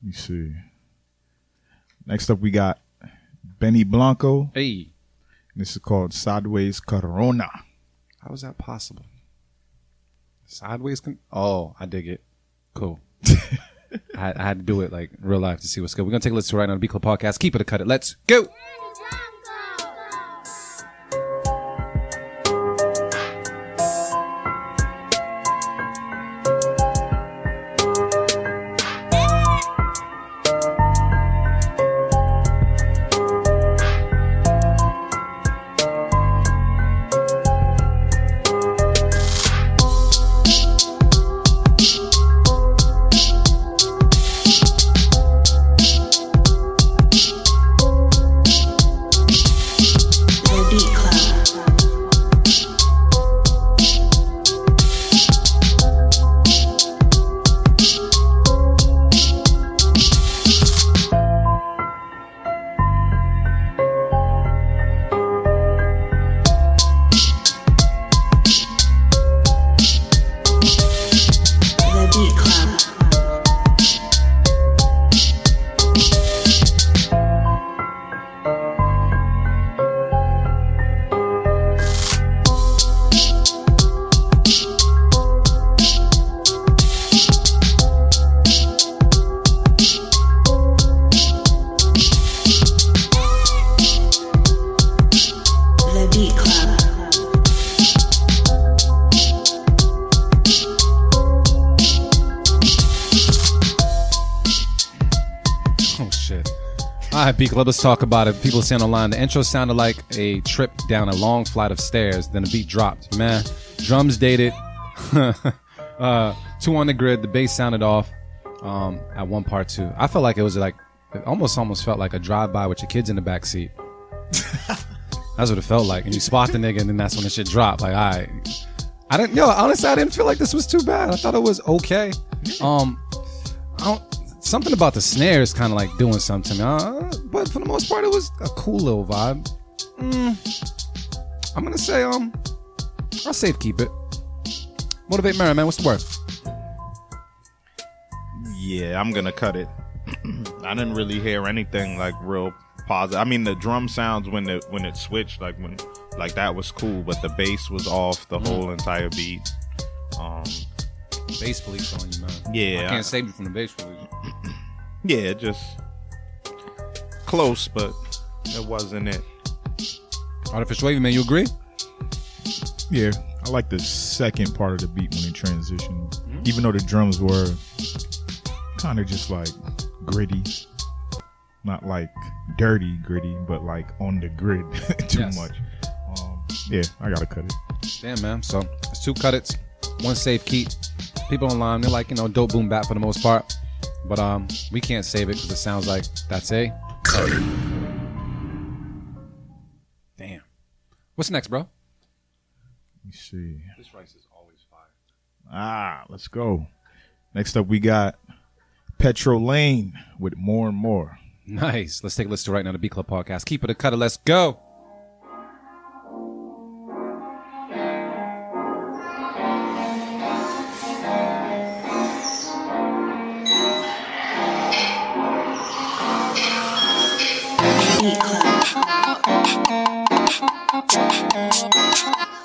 Let me see. Next up, we got Benny Blanco. Hey. This is called Sideways Corona. How is that possible? Sideways? Oh, I dig it. Cool. I had to do it like real life to see what's good. We're going to take a listen to it right now on the Beat Club Podcast. Keep it or cut it. Let's go. All right, Beat Club, let's talk about it. People saying online, the intro sounded like a trip down a long flight of stairs. Then the beat dropped. Man, drums dated. 2 on the grid. The bass sounded off at one part too. I felt like it was like, it almost felt like a drive-by with your kids in the back seat. That's what it felt like. And you spot the nigga and then that's when the shit dropped. Like, all right. Honestly, I didn't feel like this was too bad. I thought it was okay. Something about the snares kind of like doing something to me. But for the most part, it was a cool little vibe. I'm going to say, I'll safe keep it. Motivate Mary, man. What's the word? Yeah, I'm going to cut it. I didn't really hear anything like real positive. I mean, the drum sounds when it switched, like that was cool, but the bass was off the whole entire beat. Bass police on you, man. Yeah. I can't save you from the bass police. Yeah, just close, but it wasn't it. Artificial Wavy, man, you agree? Yeah, I like the second part of the beat when it transitioned. Even though the drums were kind of just like gritty. Not like dirty gritty, but like on the grid too Yes. much. Yeah, I gotta cut it. Damn, man. So it's 2 cut it's, 1 safe keep. People online, they're like, dope boom bap for the most part. But we can't save it because it sounds like that's a cut. Damn. What's next, bro? Let me see. This rice is always fire. Let's go. Next up, we got Petro Lane with More and More. Nice. Let's take a listen to right now the B Club podcast. Keep it a cutter. Let's go. Beat Club. Beat Club. Beat Club. Beat Club. The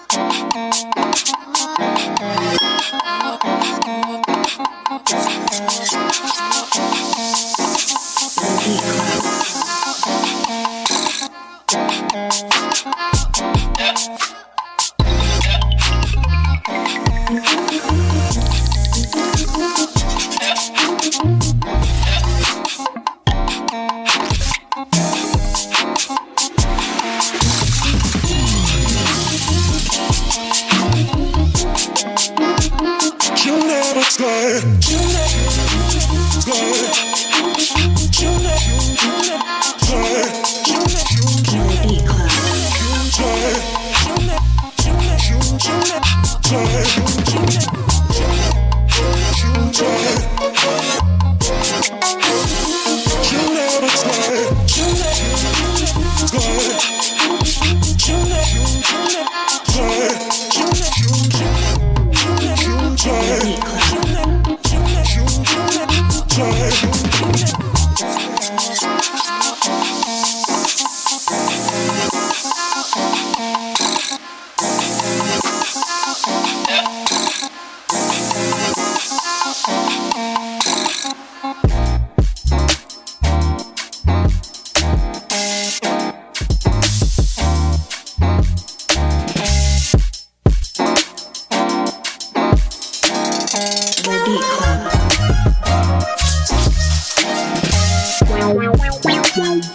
Beat Club.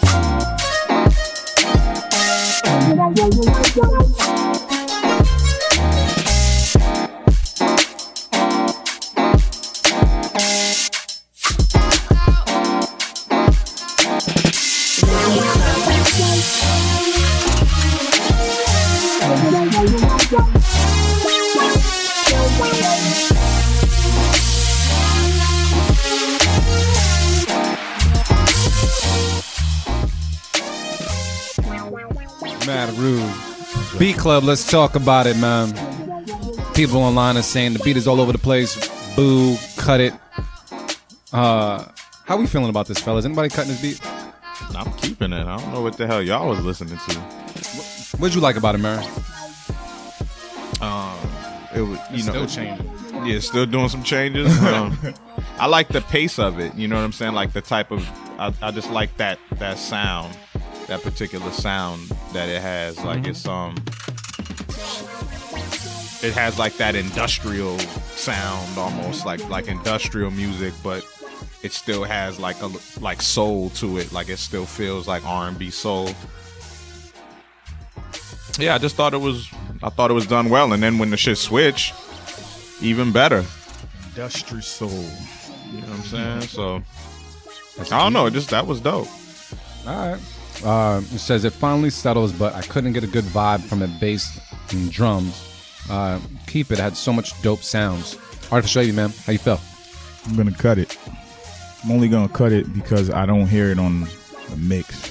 The Beat Club. Mad rude. B Club, let's talk about it, man. People online are saying the beat is all over the place. Boo, cut it. How we feeling about this, fellas? Anybody cutting this beat? I'm keeping it. I don't know what the hell y'all was listening to. What'd you like about it, man? It was, Still changing. Yeah, still doing some changes. I like the pace of it. You know what I'm saying? Like the type of, I just like that sound, that particular sound that it has. Like it's it has like that industrial sound almost, like industrial music, but it still has like soul to it. Like it still feels like R&B soul. Yeah, I thought it was done well, and then when the shit switched, even better. Industry Soul. You know what I'm saying? So I don't know. That was dope. All right. It says it finally settles, but I couldn't get a good vibe from it, bass and drums. Keep it had so much dope sounds. Artificial Lady, man, how you feel? I'm gonna cut it. I'm only gonna cut it because I don't hear it on the mix.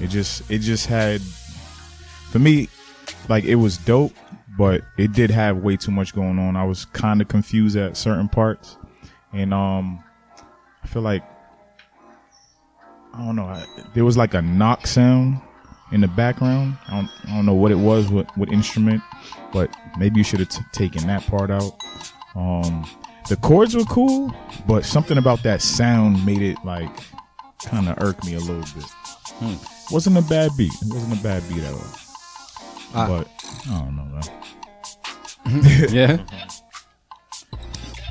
It just had, for me, like it was dope, but it did have way too much going on. I was kind of confused at certain parts, and I feel like, I don't know, there was like a knock sound in the background. I don't know what it was, what instrument, but maybe you should have taken that part out. The chords were cool, but something about that sound made it like kind of irk me a little bit. Wasn't a bad beat. It wasn't a bad beat at all. But I don't know, man. Yeah.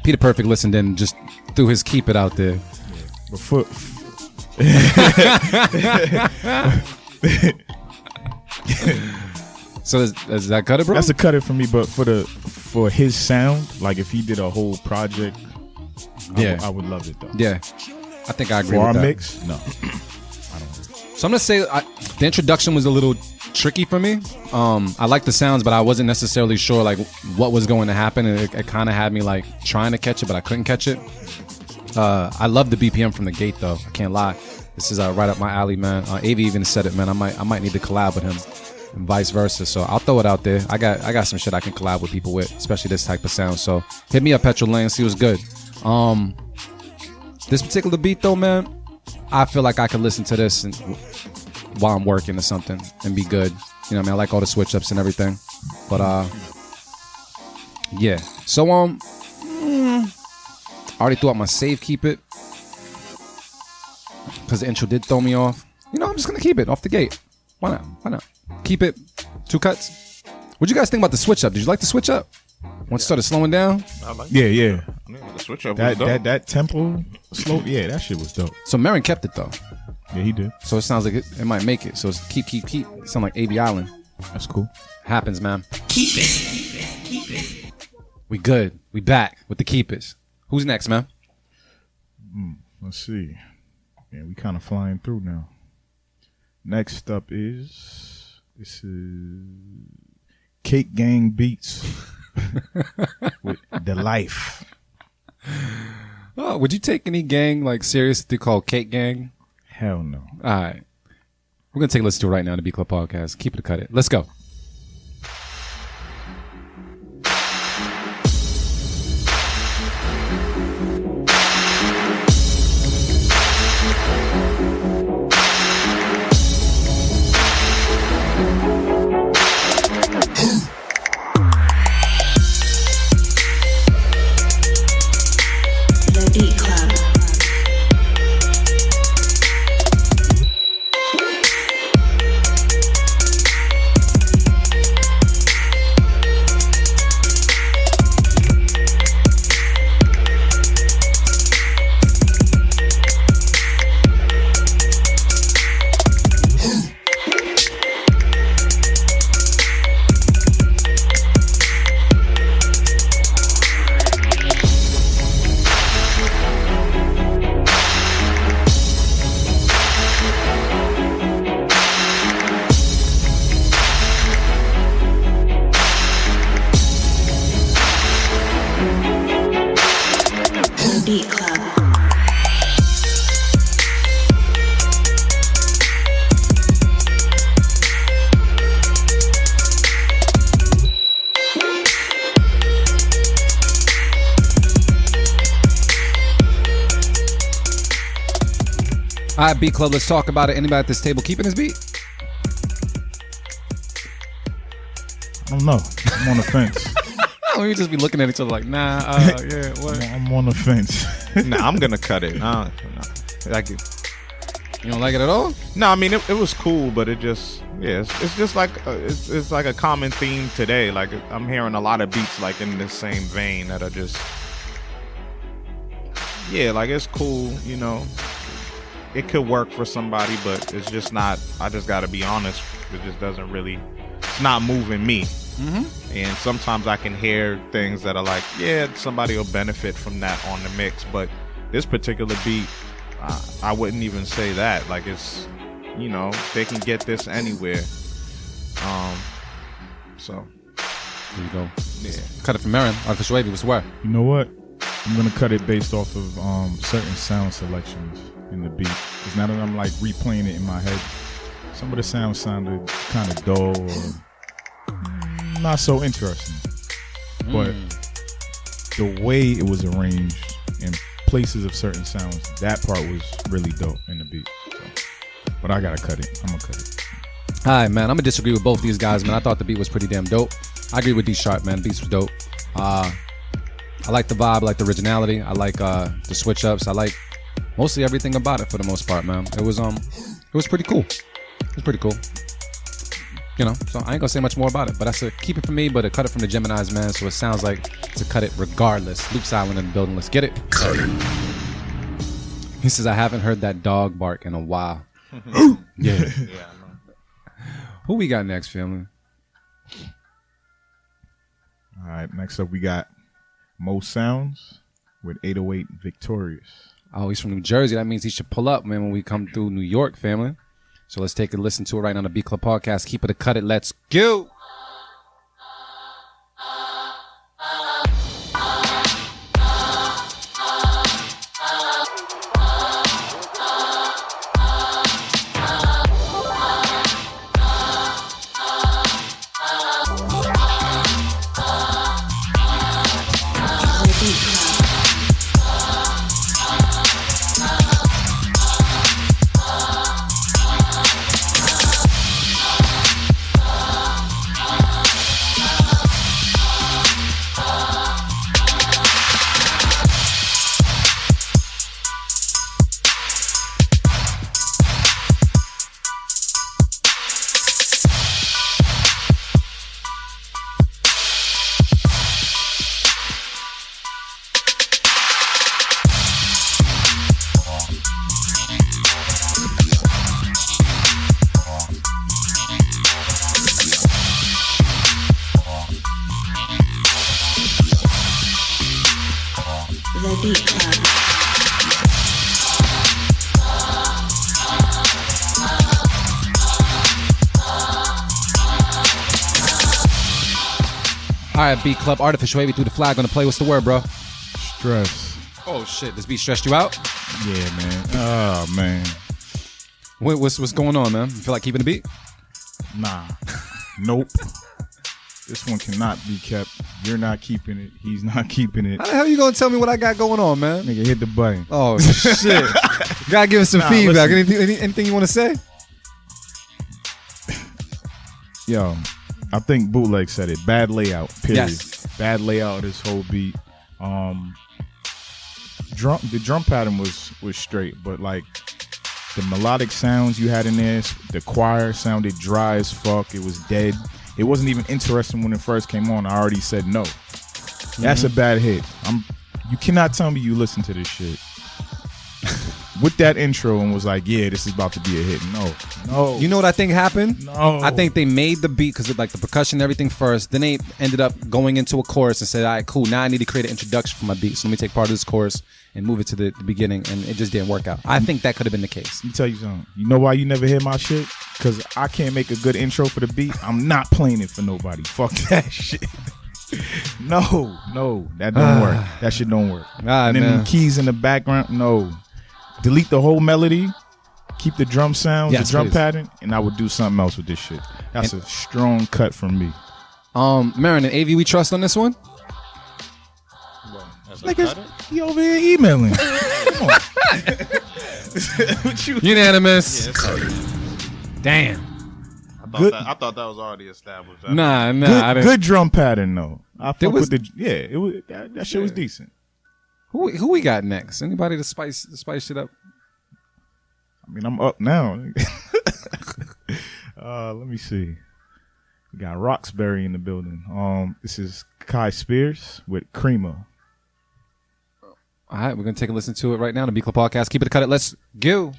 Peter Perfect listened in, just threw his keep it out there. But for So is that cut it, bro? That's a cut it for me. But for his sound, like if he did a whole project, I would love it though. Yeah, I think I agree For with our that. mix, no. So I'm gonna say the introduction was a little tricky for me. I like the sounds, but I wasn't necessarily sure like what was going to happen, and it kind of had me like trying to catch it, but I couldn't catch it. I love the BPM from the gate though. I can't lie. This is right up my alley, man. Av even said it, man. I might need to collab with him, and vice versa. So I'll throw it out there. I got some shit I can collab with people with, especially this type of sound. So hit me up, Petrol Lane. See what's good. This particular beat though, man, I feel like I could listen to this while I'm working or something and be good. You know what I mean? I like all the switch ups and everything. But yeah. So I already threw out my save, keep it. Because the intro did throw me off. You know, I'm just gonna keep it off the gate. Why not? Why not? Keep it. 2 cuts. What'd you guys think about the switch up? Did you like the switch up? Once it started slowing down? Yeah. I mean, the switch up was dope. That tempo slow. Yeah, that shit was dope. So Marin kept it though. Yeah, he did. So it sounds like it might make it. So it's keep. It sound like A.B. Island. That's cool. Happens, man. Keep it. We good. We back with the keepers. Who's next, man? Let's see. Yeah, we kind of flying through now. Next up is Cake Gang Beats with The Life. Oh, would you take any gang like serious if they call Cake Gang? Hell no. All right. We're going to take a listen to it right now, the B Club Podcast. Keep it or cut it. Let's go. The Beat Club. The Beat Club. All right, B Club, let's talk about it. Anybody at this table keeping his beat? I don't know. I'm on the fence. Oh, we just be looking at each other like, nah, yeah, what? I'm on the fence. Nah, I'm gonna cut it. No. Like it. You don't like it at all? No, I mean it was cool, but it just it's just like it's like a common theme today. Like I'm hearing a lot of beats like in this same vein that are just like it's cool, you know. It could work for somebody, but it's just not. I just got to be honest. It just doesn't really. It's not moving me. Mm-hmm. And sometimes I can hear things that are like, yeah, somebody will benefit from that on the mix, but this particular beat, I wouldn't even say that. Like it's, you know, they can get this anywhere. So There you go. yeah. Cut it from Marin. Artificial Wavy, what's the word? You know what? I'm gonna cut it based off of certain sound selections in the beat. Because now that I'm like replaying it in my head, some of the sounds sounded kind of dull or not so interesting. But the way it was arranged in places of certain sounds, that part was really dope in the beat. So. But I gotta cut it. I'm gonna cut it. All right, man. I'm gonna disagree with both these guys, man. I thought the beat was pretty damn dope. I agree with D Sharp, man. Beats was dope. I like the vibe, I like the originality. I like the switch ups. I like mostly everything about it for the most part, man. It was pretty cool. It was pretty cool. You know, so I ain't gonna say much more about it. But that's a keep it from me, but a cut it from the Geminis, man. So it sounds like it's a cut it regardless. Luke's Island in the building. Let's get it. He says, I haven't heard that dog bark in a while. Yeah. Who we got next, family? All right, next up we got Mo Sounds with 808 Victorious. Oh, he's from New Jersey. That means he should pull up, man, when we come through New York, family. So let's take a listen to it right now on the Beat Club podcast. Keep it a cut it. Let's go. The Beat Club. The Beat Club. All right, Beat Club, Artificial Wavy through the flag on the play. What's the word, bro? Stress. Oh, shit. This beat stressed you out? Yeah, man. Oh, man. What's going on, man? You feel like keeping the beat? Nah. Nope. This one cannot be kept. You're not keeping it. He's not keeping it. How the hell you going to tell me what I got going on, man? Nigga, hit the button. Oh, shit. Gotta give us some Nah, feedback. listen. Anything you want to say? Yo, I think Bootleg said it. Bad layout, period. Yes. Bad layout of this whole beat. The drum pattern was straight, but like the melodic sounds you had in there, the choir sounded dry as fuck. It was dead. It wasn't even interesting when it first came on. I already said no. That's a bad hit. You cannot tell me you listen to this shit with that intro and was like, yeah, this is about to be a hit. No. You know what I think happened? No. I think they made the beat because of like the percussion and everything first. Then they ended up going into a chorus and said, all right, cool. Now I need to create an introduction for my beat. So let me take part of this chorus and move it to the beginning. And it just didn't work out. I think that could have been the case. Let me tell you something. You know why you never hear my shit? Because I can't make a good intro for the beat. I'm not playing it for nobody. Fuck that shit. No, that don't work. That shit don't work. right, and then man. the keys in the background, no. Delete the whole melody. Keep the drum sounds, Yes, the drum please. pattern, and I would do something else with this shit. That's a strong cut from me. Marin and AV, we trust on this one? Niggas, he over here emailing. Come on. What you- Unanimous. Damn. I thought that was already established. Nah, I didn't. good drum pattern though. I fuck was- with the it was that shit was decent. Who we got next? Anybody to spice shit up? I mean, I'm up now. Let me see. We got Roxbury in the building. This is Kai Spears with Creamer. All right, we're gonna take a listen to it right now. The Beat Club podcast. Keep it, cut it. Let's go.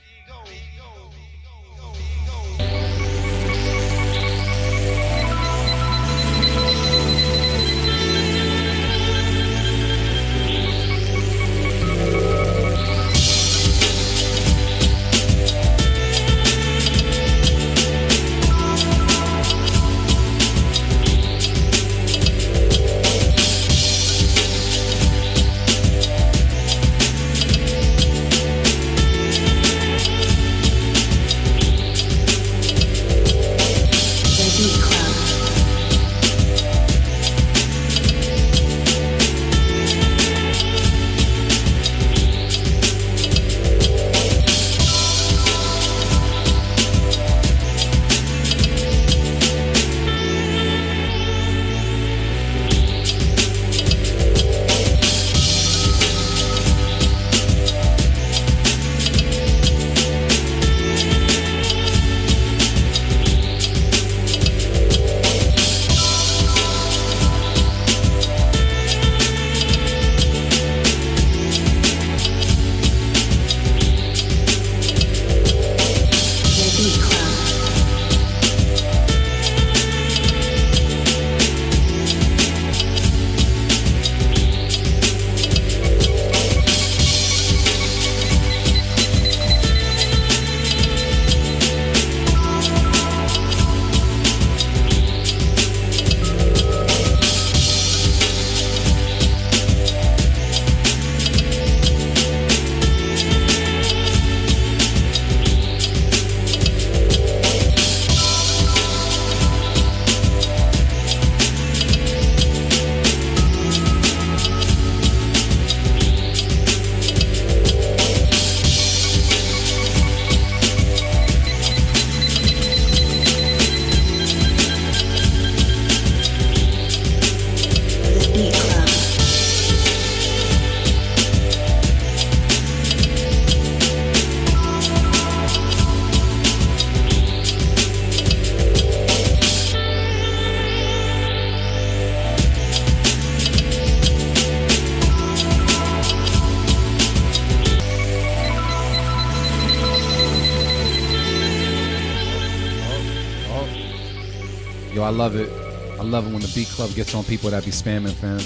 Yo, I love it. I love it when the Beat Club gets on people that be spamming, fam.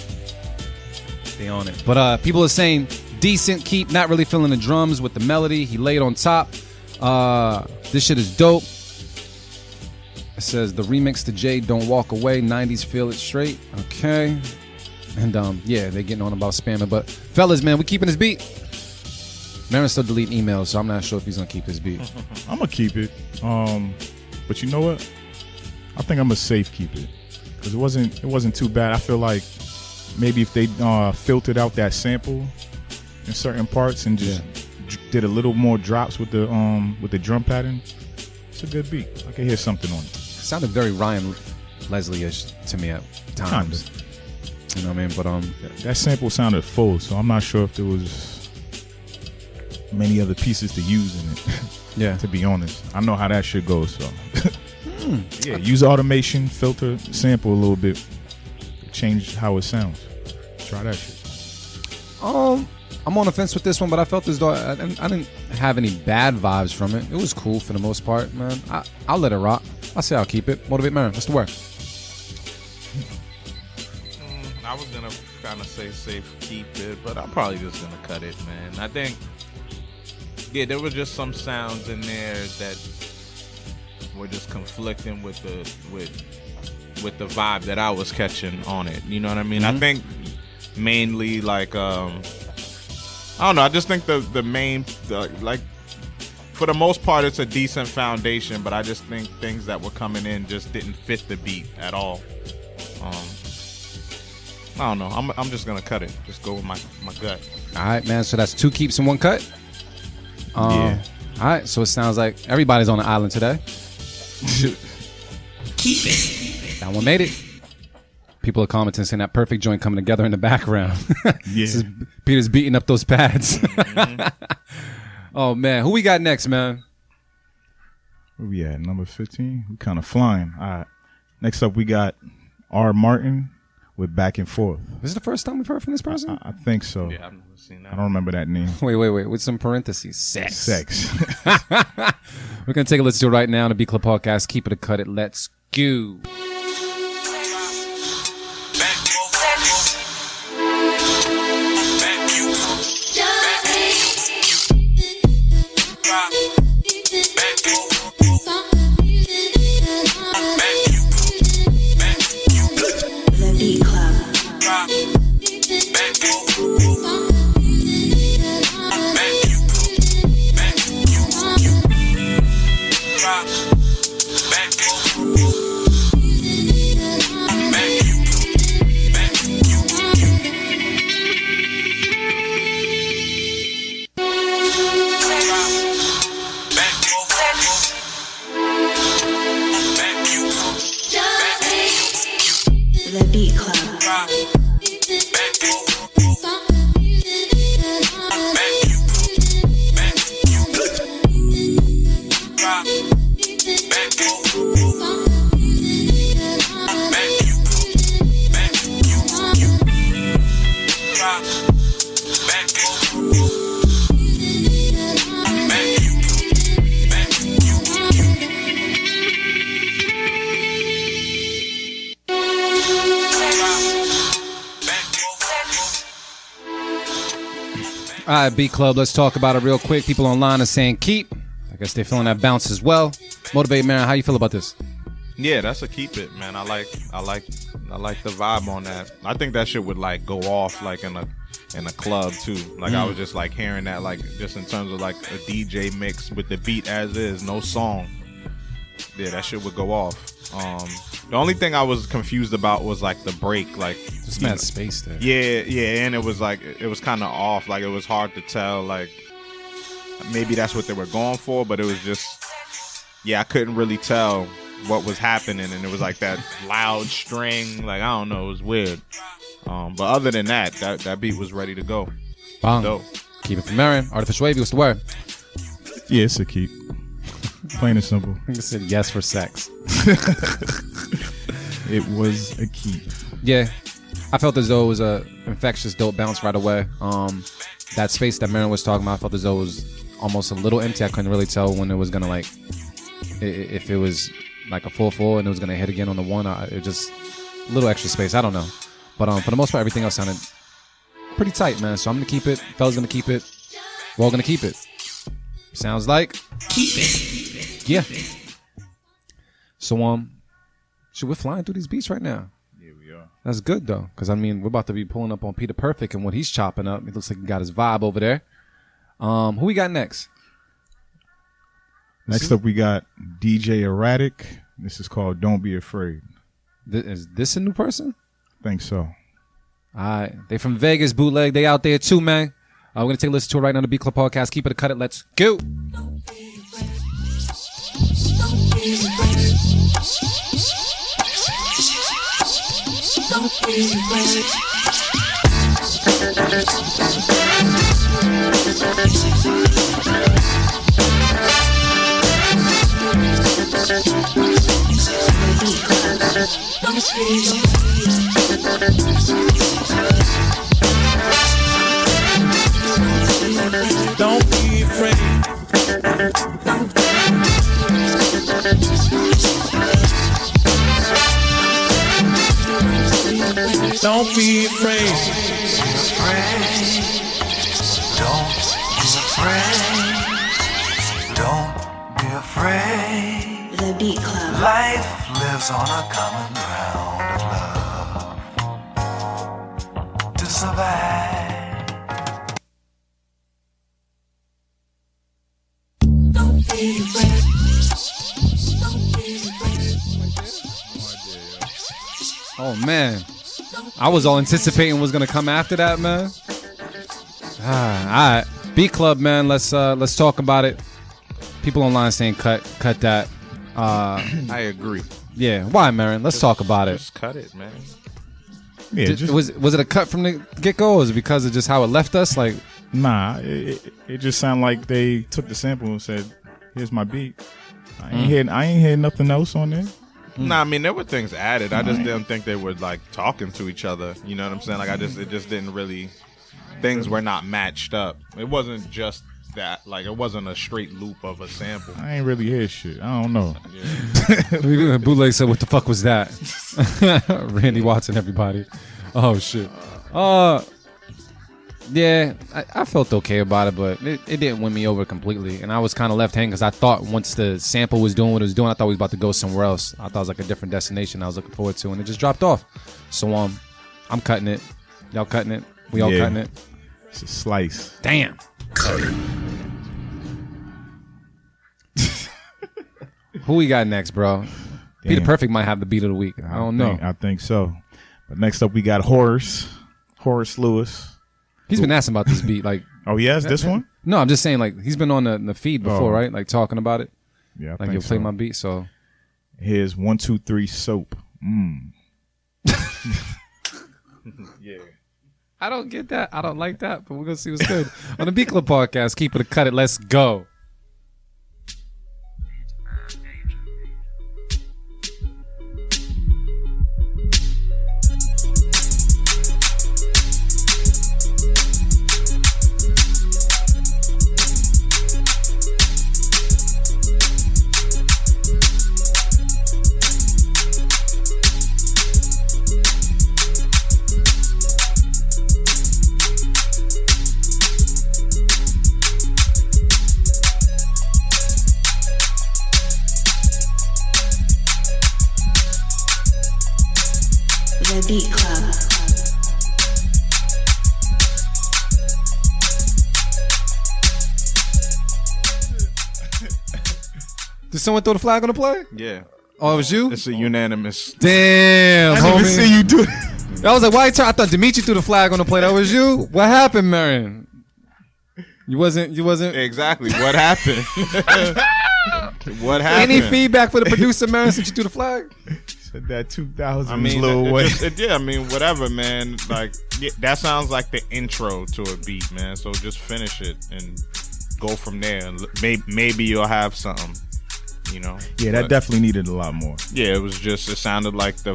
They on it. But people are saying decent keep, not really feeling the drums with the melody. He laid on top. This shit is dope. It says the remix to Jay Don't Walk Away, 90s Feel It Straight. Okay. And yeah, they're getting on about spamming. But fellas, man, we keeping this beat. Marin's still deleting emails, so I'm not sure if he's gonna keep his beat. I'm gonna keep it. But you know what? I think I'm gonna safe keep it because it wasn't too bad. I feel like maybe if they filtered out that sample in certain parts and just did a little more drops with the drum pattern, it's a good beat. I can hear something on it. Sounded very Ryan Leslie-ish to me at times. Kinda. You know what I mean? But That sample sounded full, so I'm not sure if there was many other pieces to use in it. yeah. To be honest, I know how that shit goes. So yeah, use automation, filter, sample a little bit, change how it sounds. Try that shit. I'm on the fence with this one, but I felt as though I didn't have any bad vibes from it. It was cool for the most part, man. I'll let it rock. I say I'll keep it. Motivate Marin. What's the word? I was gonna kind of say safe keep it, but I'm probably just gonna cut it, man. I think, yeah, there were just some sounds in there that were just conflicting with the vibe that I was catching on it. You know what I mean? I think mainly like I don't know. I just think the main like for the most part it's a decent foundation, but I just think things that were coming in just didn't fit the beat at all. I don't know. I'm just gonna cut it. Just go with my gut. All right, man. So that's 2 keeps and 1 cut. Yeah. All right. So it sounds like everybody's on the island today. Keep it. That one made it. People are commenting saying that perfect joint coming together in the background. Yeah. This is Peter's beating up those pads. Oh man, who we got next, man? Where we at? Number 15? We kind of flying. All right. Next up, we got R. Martin with Back and Forth. This is the first time we've heard from this person? I think so. Yeah, I've never seen that. I don't remember that name. Wait. With some parentheses. Sex. We're going to take a listen to it right now on the Beat Club Podcast. Keep it a cut it. Let's go. The Beat Club. The Beat Club. All right, Beat Club, let's talk about it real quick. People online are saying keep. I guess they're feeling that bounce as well. Motivate Marin, how you feel about this? Yeah, that's a keep it, man. I like the vibe on that. I think that shit would like go off like in a club too. Like I was just like hearing that like just in terms of like a DJ mix with the beat as is, no song. Yeah, that shit would go off. The only thing I was confused about was like the break, like Just mad space there. yeah, and it was like it was kind of off. Like it was hard to tell. Like maybe that's what they were going for, but it was just I couldn't really tell what was happening, and it was like that loud string. Like I don't know, it was weird. But other than that beat was ready to go. Bang. Dope. Keep it from Marin. Artificial Wavy, what's the word? Yeah, it's a keep. Plain and simple. I think I said yes for sex. It was a keep. Yeah, I felt as though it was a infectious dope bounce right away. That space that Marin was talking about, I felt as though it was almost a little empty. I couldn't really tell when it was gonna like if it was like a 4/4 and it was gonna hit again on the 1. It just a little extra space. I don't know, but for the most part, everything else sounded pretty tight, man. So I'm gonna keep it. Fella's gonna keep it. We're all gonna keep it. Sounds like keep it. Yeah. So should we're flying through these beats right now? Yeah, we are. That's good though, because I mean we're about to be pulling up on Peter Perfect and what he's chopping up. It looks like he got his vibe over there. Who we got next? Next up, we got DJ Erratic. This is called "Don't Be Afraid." Is this a new person? I think so. All right, they from Vegas, bootleg. They out there too, man. We're gonna take a listen to it right now on the Beat Club podcast. Keep it or cut it. Let's go. Don't be afraid. Don't be afraid. Don't be afraid. The Beat Club. Life lives on a common ground of love to survive. Don't be afraid. Oh man, I was all anticipating what's gonna come after that, man. All right, Beat Club, man. Let's talk about it. People online saying cut that. I agree. Yeah, why, Marin? Let's talk about it. Just cut it, man. Yeah, Was it a cut from the get go, or was it because of just how it left us? Like, nah. It just sounded like they took the sample and said, "Here's my beat." I ain't heard nothing else on there. Nah, I mean there were things added. I just didn't think they were like talking to each other. You know what I'm saying? Like it just didn't really. Things were not matched up. It wasn't just that. Like it wasn't a straight loop of a sample. I ain't really hear shit. I don't know. Bootleg said, "What the fuck was that?" Randy Watson, everybody. Oh shit. Yeah, I felt okay about it, but it didn't win me over completely. And I was kind of left hanging because I thought once the sample was doing what it was doing, I thought we was about to go somewhere else. I thought it was like a different destination I was looking forward to, and it just dropped off. So I'm cutting it. Y'all cutting it. We all cutting it. It's a slice. Damn. Who we got next, bro? Peter Perfect might have the beat of the week. I don't know. I think so. But next up, we got Horace Lewis. He's been asking about this beat. Like, oh, yes, this one? No, I'm just saying, like, he's been on the feed before, right? Like, talking about it. Yeah, I like, think he'll play so. my beat, so. Here's 1, 2, 3 soap. Yeah. I don't get that. I don't like that, but we're going to see what's good. On the Beat Club podcast, keep it or cut it. Let's go. The Beat Club. Did someone throw the flag on the play? Yeah, Oh, it was you? it's a unanimous. Damn, I didn't even homie. see you do it. I was like, why you turn? I thought Dimitri threw the flag on the play. That was you? What happened, Marion? You wasn't. Exactly. What happened? What happened? Any feedback for the producer, Marion, since you threw the flag? Said that 2000 I mean, little way. I mean, whatever, man. Like, yeah, that sounds like the intro to a beat, man. So just finish it and go from there. And maybe you'll have something, you know. Yeah, that But, definitely needed a lot more. Yeah, it sounded like the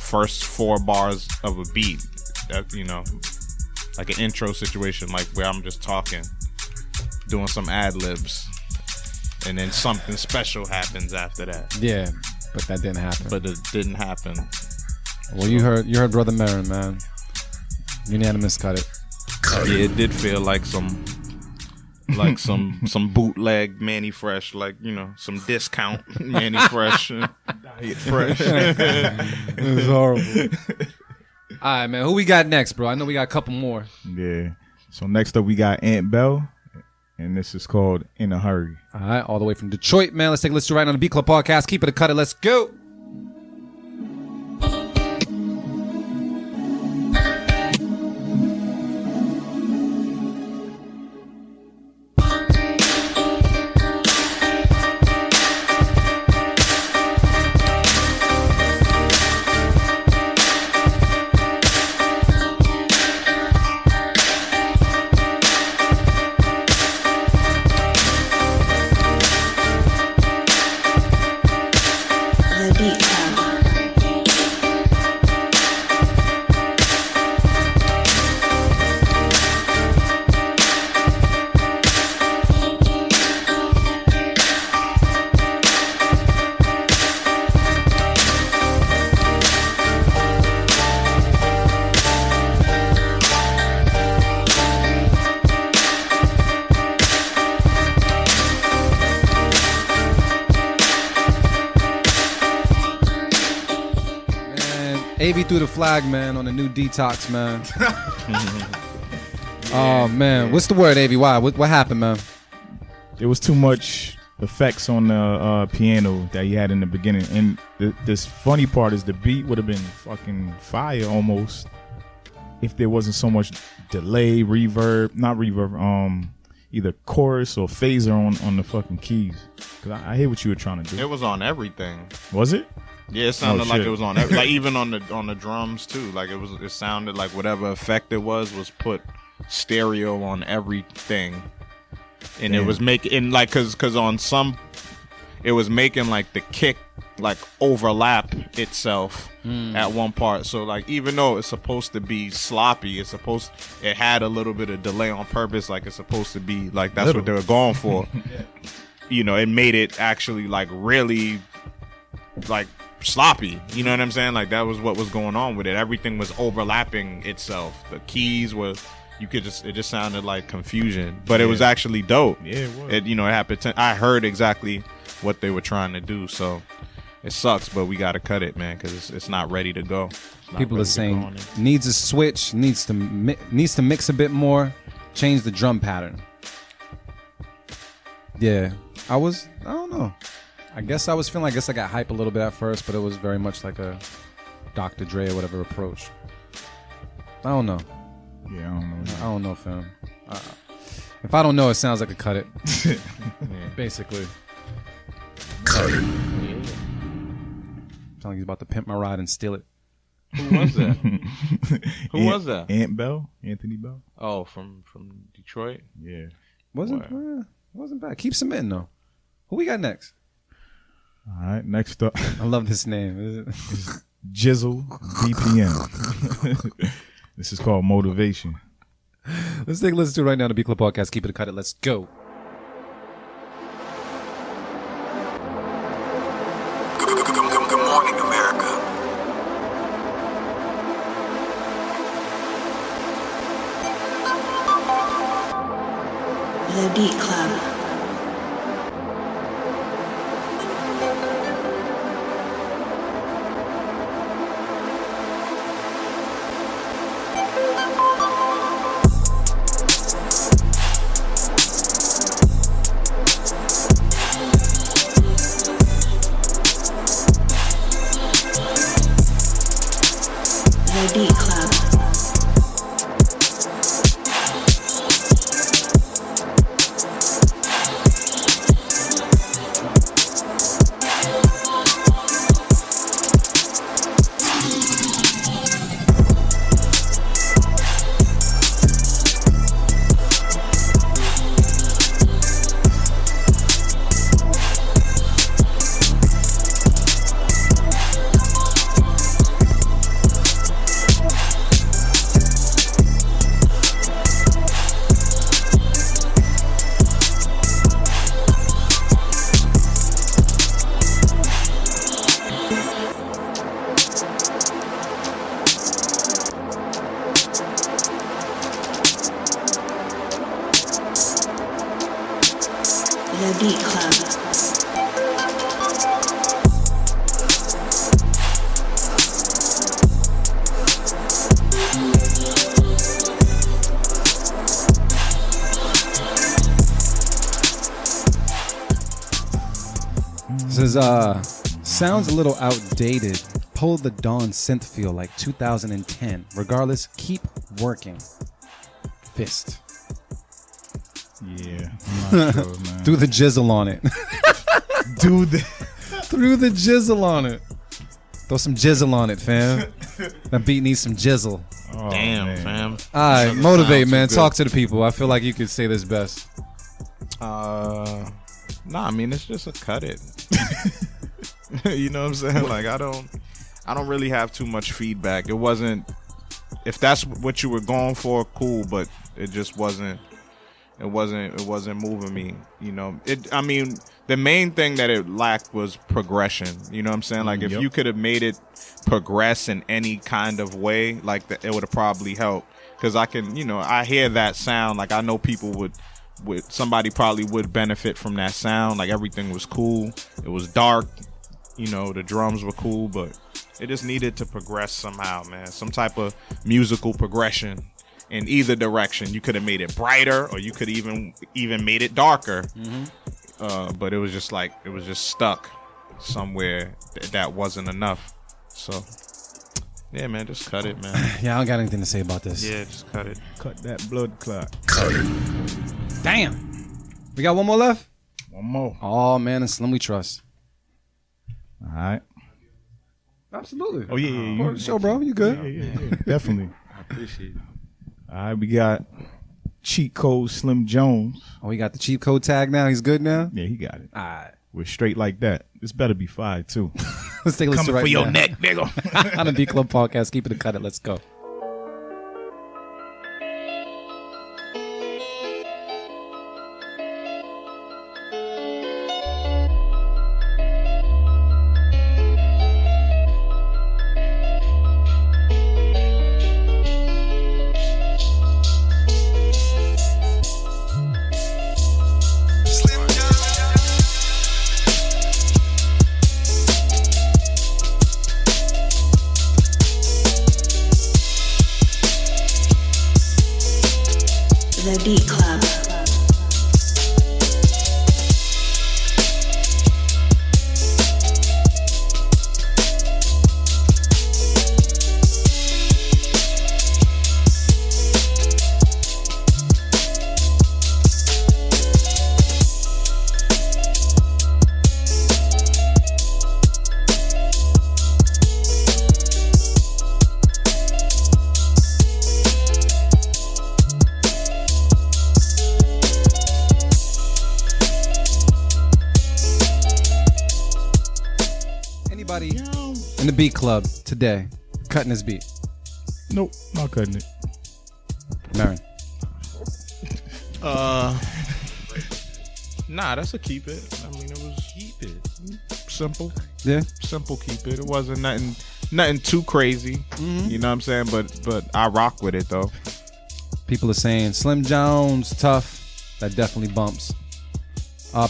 first 4 bars of a beat. That, you know, like an intro situation, like where I'm just talking, doing some ad libs, and then something special happens after that. Yeah. but that didn't happen. but it didn't happen. Well, you heard Brother Marin, man. Unanimous cut it. Yeah, it did feel like some bootleg Manny Fresh, like, you know, some discount Manny Fresh, Diet Fresh. It was horrible. All right, man. Who we got next, bro? I know we got a couple more. Yeah. So next up we got Aunt Bell, and this is called In a Hurry. All right, all the way from Detroit, man. Let's take a listen right on the Beat Club podcast. Keep it a cut it. Let's go. The Beat Club. Man, AV threw the flag, man, on the new Detox, man. Oh, man. What's the word, AV? Why? What happened, man? There was too much effects on the piano that he had in the beginning, and this funny part is the beat would have been fucking fire almost if there wasn't so much delay, not reverb, either chorus or phaser on the fucking keys. Cause I hear what you were trying to do. It was on everything. Was it? Yeah, it sounded like shit. it was on like even on the drums too. Like it sounded like whatever effect it was put stereo on everything, and it Damn. was making like because on some it was making like the kick like overlap itself at one part. So like even though it's supposed to be sloppy, it had a little bit of delay on purpose. Like it's supposed to be like that's what they were going for. You know, it made it actually like really like sloppy. You know what I'm saying? Like that was what was going on with it. Everything was overlapping itself. The keys were it just sounded like confusion, but it was actually dope. Yeah, it was. It happened. I heard exactly what they were trying to do. So it sucks, but we got to cut it, man, because it's not ready to go. It's not People ready are to saying go on it. needs a switch, needs to mix a bit more, change the drum pattern. Yeah, I don't know. I guess I was feeling. I guess I got hype a little bit at first, but it was very much like a Dr. Dre or whatever approach. I don't know. Yeah, I don't know. I don't know, fam. If I don't know, it sounds like a cut it. Basically. Sound like he's about to pimp my ride and steal it. Who was that? Who was that? Aunt Bell, Anthony Bell. Oh, from Detroit. Yeah. Wasn't bad. Keep submitting though. Who we got next? All right. Next up, I love this name. Jizzle BPM. This is called Motivation. Let's take a listen to it right now. The Beat Club Podcast. Keep it a cut it. Let's go. Good morning, America. The Beat Club. The Beat Club. Says, sounds a little outdated. Pull the Dawn synth feel like 2010. Regardless, keep working. Fist. Yeah, I'm not sure, man. Do the jizzle on it. Do the Threw the jizzle on it. Throw some jizzle on it, fam. That beat needs some jizzle. oh, Damn, man. fam. All right, Doesn't motivate, sound man. too Talk to the people. I feel like you could say this best. Nah, I mean it's just a cut it. You know what I'm saying? Like I don't really have too much feedback. It wasn't. If that's what you were going for, cool. But it just wasn't. It wasn't moving me. You know. I mean, the main thing that it lacked was progression. You know what I'm saying? Like if Yep. you could have made it progress in any kind of way, like it would have probably helped. Because I can, I hear that sound. Like I know people would somebody probably would benefit from that sound. Like everything was cool. It was dark. The drums were cool, but it just needed to progress somehow, man. Some type of musical progression in either direction. You could have made it brighter, or you could even made it darker. But it was just stuck somewhere that wasn't enough. So yeah, man, just cut it, man. Yeah, I don't got anything to say about this. Yeah, just cut it. Cut that blood clot. Damn. We got one more left? One more. Oh, man, and Slim we trust. All right. Absolutely. Oh, yeah. For sure, bro. You good? Yeah. Definitely. I appreciate it. All right, we got Cheat Code Slim Jones. Oh, he got the cheat code tag now? He's good now? Yeah, he got it. All right. We're straight like that. This better be fire, too. Let's take a listen Coming right for your now. neck, nigga. On the D Club Podcast. Keep it a cut it. Let's go. The Beat Club. Anybody in the Beat Club today cutting his beat? Nope, not cutting it. Marin. Nah, that's a keep it. I mean, it was keep it simple. Yeah. Simple keep it. It wasn't nothing too crazy. You know what I'm saying? But I rock with it though. People are saying Slim Jones, tough. That definitely bumps.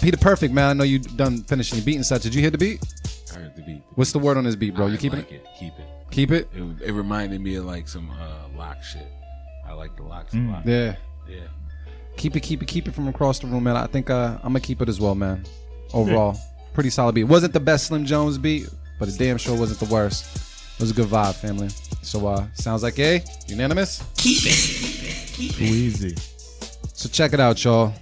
Peter Perfect, man. I know you done finishing your beat and such. Did you hear the beat? I heard the beat. What's the word on this beat, bro? You keeping like it? Keep it. Keep it? It reminded me of like some lock shit. I like the locks a lot. Yeah. Yeah. Keep it from across the room, man. I think I'm gonna keep it as well, man. Overall, pretty solid beat. It wasn't the best Slim Jones beat, but it damn sure wasn't the worst. It was a good vibe, family. So sounds like unanimous. Too easy. So check it out, y'all.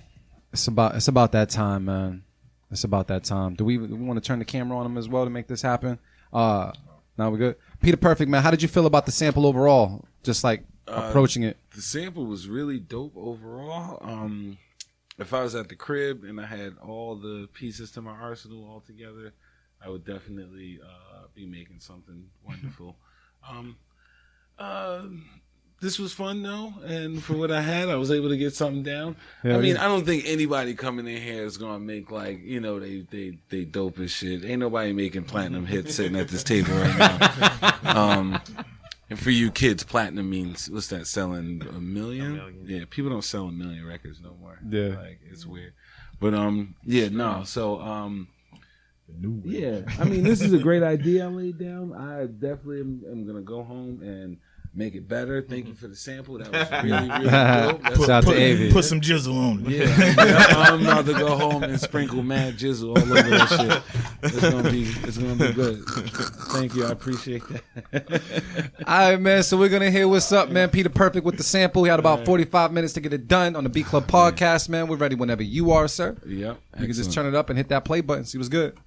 It's about that time, man. It's about that time. Do we want to turn the camera on him as well to make this happen? Now we're good. Peter Perfect, man. How did you feel about the sample overall? Just like approaching it. The sample was really dope overall. If I was at the crib and I had all the pieces to my arsenal all together, I would definitely be making something wonderful. This was fun though, and for what I had, I was able to get something down. Hell I mean, yeah. I don't think anybody coming in here is gonna make like, they dope as shit. Ain't nobody making platinum hits sitting at this table right now. And for you kids, platinum means what's that? Selling a million? Yeah, people don't sell 1 million records no more. Yeah. Like it's weird. But yeah, no. So yeah, I mean, this is a great idea I laid down. I definitely am gonna go home and make it better. Thank you for the sample. That was really, really dope. That's Shout out to Avi. Put some jizzle on it. yeah, I'm about to go home and sprinkle mad jizzle all over that shit. It's gonna be good. Thank you, I appreciate that. All right, man. So we're gonna hear what's up, man. Peter Perfect with the sample. We had about 45 minutes to get it done on the Beat Club podcast, man. We're ready whenever you are, sir. Yep, You can just turn it up and hit that play button. See what's good.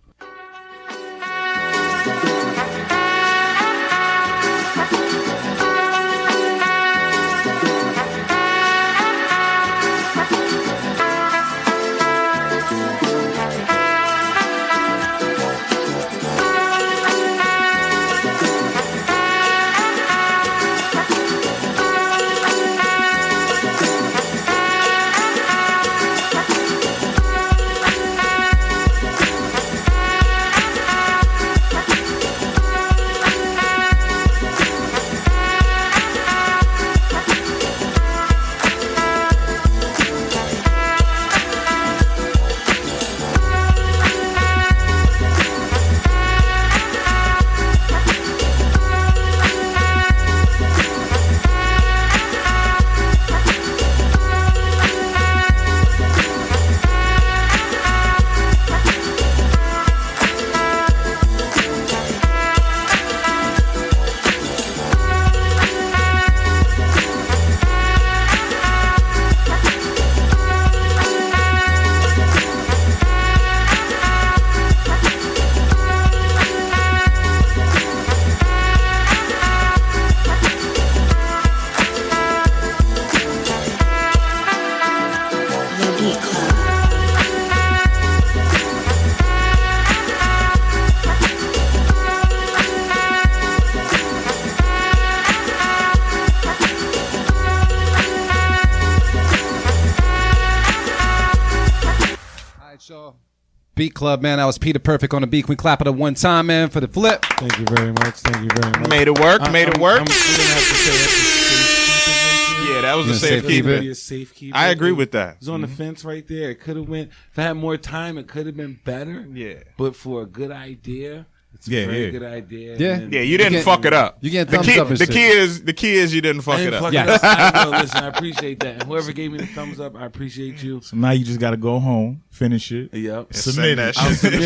Beat Club, man. That was Peter Perfect on the beat. Can we clap it up one time, man, for the flip? Thank you very much. Thank you very much. Made it work. Made it work. I'm gonna have to say that's Yeah, that was a gonna safekeeper. be a safekeeper. I agree with that. It was on the fence right there. It could have went. If I had more time, it could have been better. Yeah. But for a good idea, it's a Yeah, very yeah. good idea. Yeah. And Yeah, you didn't fuck it up. You get The thumbs key, up and the shit. key is you didn't fuck I it didn't up. fuck Yes. it up. I know, listen, I appreciate that. And whoever gave me the thumbs up, I appreciate you. So now you just got to go home, finish it, Yep. submit that it. I'll shit. submit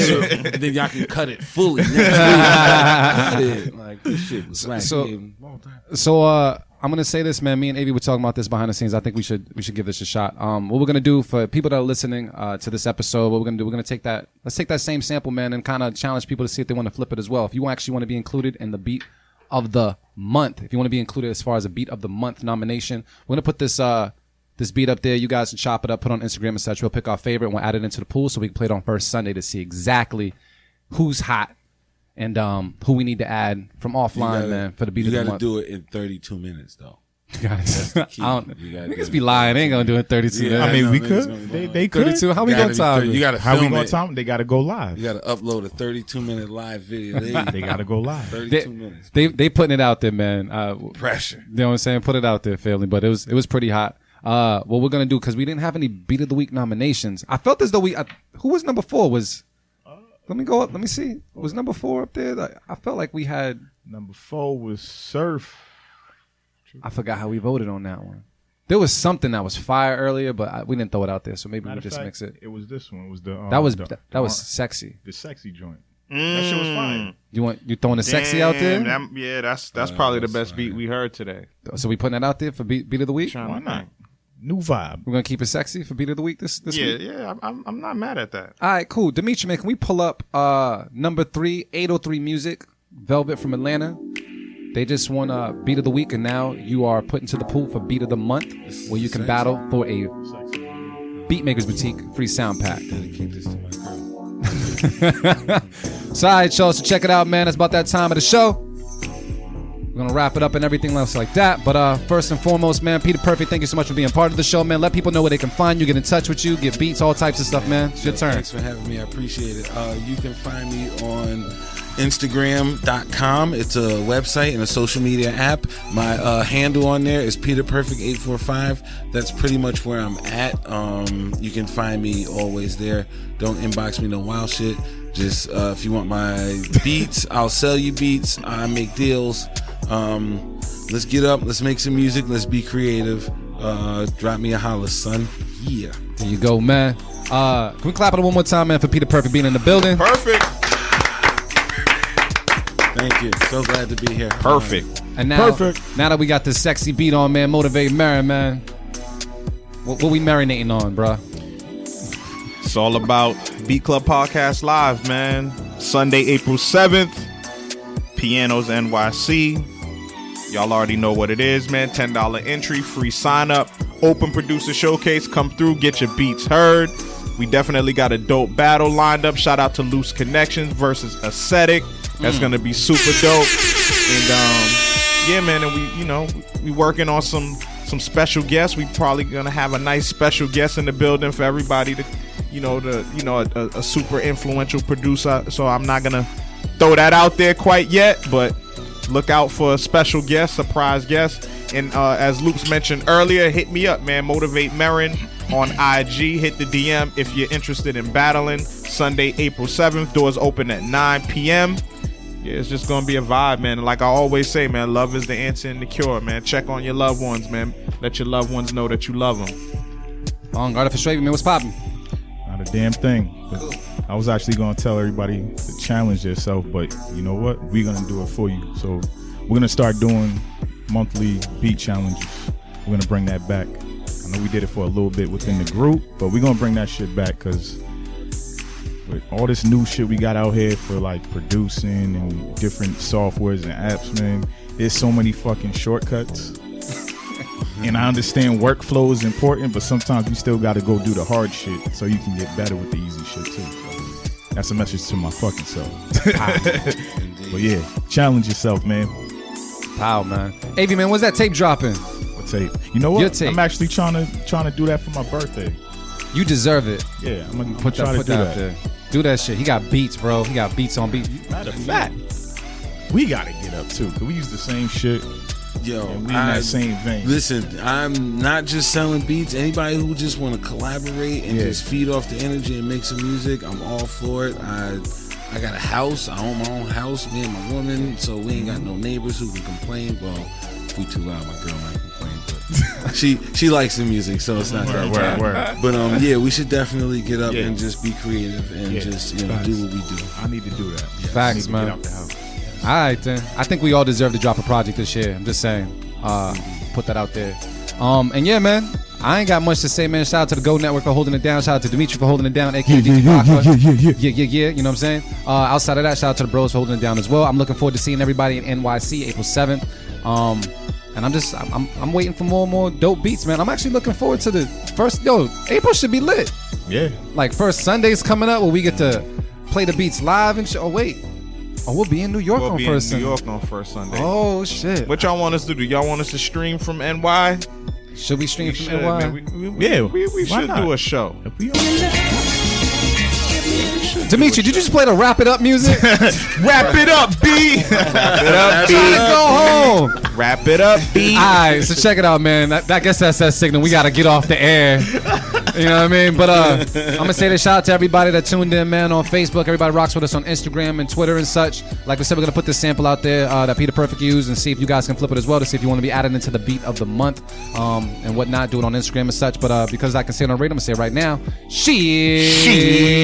it, and then y'all can cut it fully next week. Cut it. Like, this shit was whack. So- He gave me all time. So I'm gonna say this, man. Me and Avi were talking about this behind the scenes. I think we should give this a shot. What we're gonna do for people that are listening to this episode, what we're gonna do, we're gonna take that. Let's take that same sample, man, and kind of challenge people to see if they want to flip it as well. If you actually want to be included in the beat of the month, if you want to be included as far as a beat of the month nomination, we're gonna put this this beat up there. You guys can chop it up, put it on Instagram and such. We'll pick our favorite and we'll add it into the pool so we can play it on first Sunday to see exactly who's hot and who we need to add from offline, man, for the beat of the You got month. to do it in 32 minutes, though. Guys, I key. don't. You gotta do Niggas it. be lying. They ain't gonna do it 32. Yeah, man. I mean, know, we niggas could. gonna be They lying. could. 32. How we Gotta gonna be time 30. it? You got to How we film gonna it. time? They got to go live. You got to upload a 32-minute live video. They got to go live. 32 minutes. They putting it out there, man. Pressure. You know what I'm saying? Put it out there, family. But it was pretty hot. What we're gonna do, because we didn't have any beat of the week nominations. I felt as though who was number 4? Was let me go up. Let me see. Was number 4 up there? I felt like we had. Number 4 was Surf. I forgot how we voted on that one. There was something that was fire earlier, but we didn't throw it out there, so maybe Matter we of just fact, mix it. It was this one. It was the That was the- that was sexy. the sexy joint. That shit was fire. You throwing the sexy out there? Damn, that's probably the best beat we heard today. So we putting that out there for beat of the week. Why not? New vibe. We're gonna keep it sexy for beat of the week this Yeah, week. yeah, I'm not mad at that. All right, cool. Dimitri, man, can we pull up number 3, 803 Music, Velvet from Atlanta? They just won beat of the week, and now you are put into the pool for beat of the month, where you can battle for a Beatmakers Boutique free sound pack. Dedicate this to my girl. So, all right, y'all. So check it out, man. It's about that time of the show. We're gonna wrap it up and everything else like that. But first and foremost, man, Peter Perfect, thank you so much for being part of the show, man. Let people know where they can find you, get in touch with you, get beats, all types of stuff, man. It's your turn. Thanks for having me. I appreciate it. You can find me on Instagram.com. It's a website and a social media app. My handle on there is PeterPerfect845. That's pretty much where I'm at. You can find me always there. Don't inbox me no wild shit. Just if you want my beats, I'll sell you beats. I make deals. let's get up. Let's make some music. Let's be creative. Drop me a holler, son. Yeah. There you go, man. Can we clap it one more time, man, for Peter Perfect being in the building? Perfect. Thank you. So glad to be here. Perfect. And now that we got this sexy beat on, man, Motivate Marin, man. What we marinating on, bruh? It's all about Beat Club Podcast Live, man. Sunday, April 7th. Pianos NYC. Y'all already know what it is, man. $10 entry, free sign up, open producer showcase. Come through, get your beats heard. We definitely got a dope battle lined up. Shout out to Loose Connections versus Ascetic. That's gonna be super dope. And yeah, man. And we working on some special guests. We probably gonna have a nice special guest in the building for everybody to, a super influential producer. So I'm not gonna throw that out there quite yet, but look out for a special guest, surprise guest. And as Loops mentioned earlier, hit me up, man. Motivate Marin on IG. Hit the DM if you're interested in battling. Sunday, April 7th. Doors open at 9 p.m. Yeah, it's just gonna be a vibe, man. Like I always say, man, love is the answer and the cure, man. Check on your loved ones, man. Let your loved ones know that you love them. On guard for straight, man. What's poppin'? Not a damn thing. But I was actually going to tell everybody to challenge yourself, but you know what? We're going to do it for you. So we're going to start doing monthly beat challenges. We're going to bring that back. I know we did it for a little bit within the group, but we're going to bring that shit back because with all this new shit we got out here for like producing and different softwares and apps, man, there's so many fucking shortcuts. And I understand workflow is important, but sometimes you still got to go do the hard shit so you can get better with the easy shit too. So that's a message to my fucking self. But yeah, challenge yourself, man. Wow, man. AV, man, when's that tape dropping? What tape? You know what? Your tape. I'm actually trying to do that for my birthday. You deserve it. Yeah, I'm gonna Put try that to do out there. Do that shit. He got beats, bro. He got beats on beats. Matter of fact, we gotta get up too, cause we use the same shit. Yo, and we in that same vein. Listen, I'm not just selling beats. Anybody who just want to collaborate and just feed off the energy and make some music, I'm all for it. I got a house. I own my own house, me and my woman, so we ain't got no neighbors who can complain. Well, if we too loud, my girl might complain, but she likes the music, so it's not that bad. But yeah, we should definitely get up and just be creative and just do what we do. I need to do that. Facts, man. Get out the house. All right, then. I think we all deserve to drop a project this year. I'm just saying. Put that out there. And yeah, man. I ain't got much to say, man. Shout out to the Go Network for holding it down. Shout out to Dimitri for holding it down, aka DJ Rocker. Yeah. You know what I'm saying? Outside of that, shout out to the bros for holding it down as well. I'm looking forward to seeing everybody in NYC April 7th. And I'm waiting for more and more dope beats, man. I'm actually looking forward to the first. April should be lit. Yeah. Like first Sunday's coming up where we get to play the beats live and shit. Oh wait. Oh, we'll be in New York on first Sunday. New York on first Sunday. Oh shit! What y'all want us to do? Y'all want us to stream from NY? Should we stream from NY? Man. We should do a show. Dimitri, did you just play the Wrap It Up music? Wrap it up, B. Wrap it up, B. Go home. Wrap it up, B. All right, so check it out, man. I guess that's that signal. We got to get off the air. You know what I mean? But I'm going to say this shout out to everybody that tuned in, man, on Facebook. Everybody rocks with us on Instagram and Twitter and such. Like we said, we're going to put this sample out there that Peter Perfect used and see if you guys can flip it as well to see if you want to be added into the beat of the month and whatnot. Do it on Instagram and such. But because I can say it on radio, I'm going to say it right now. Shit.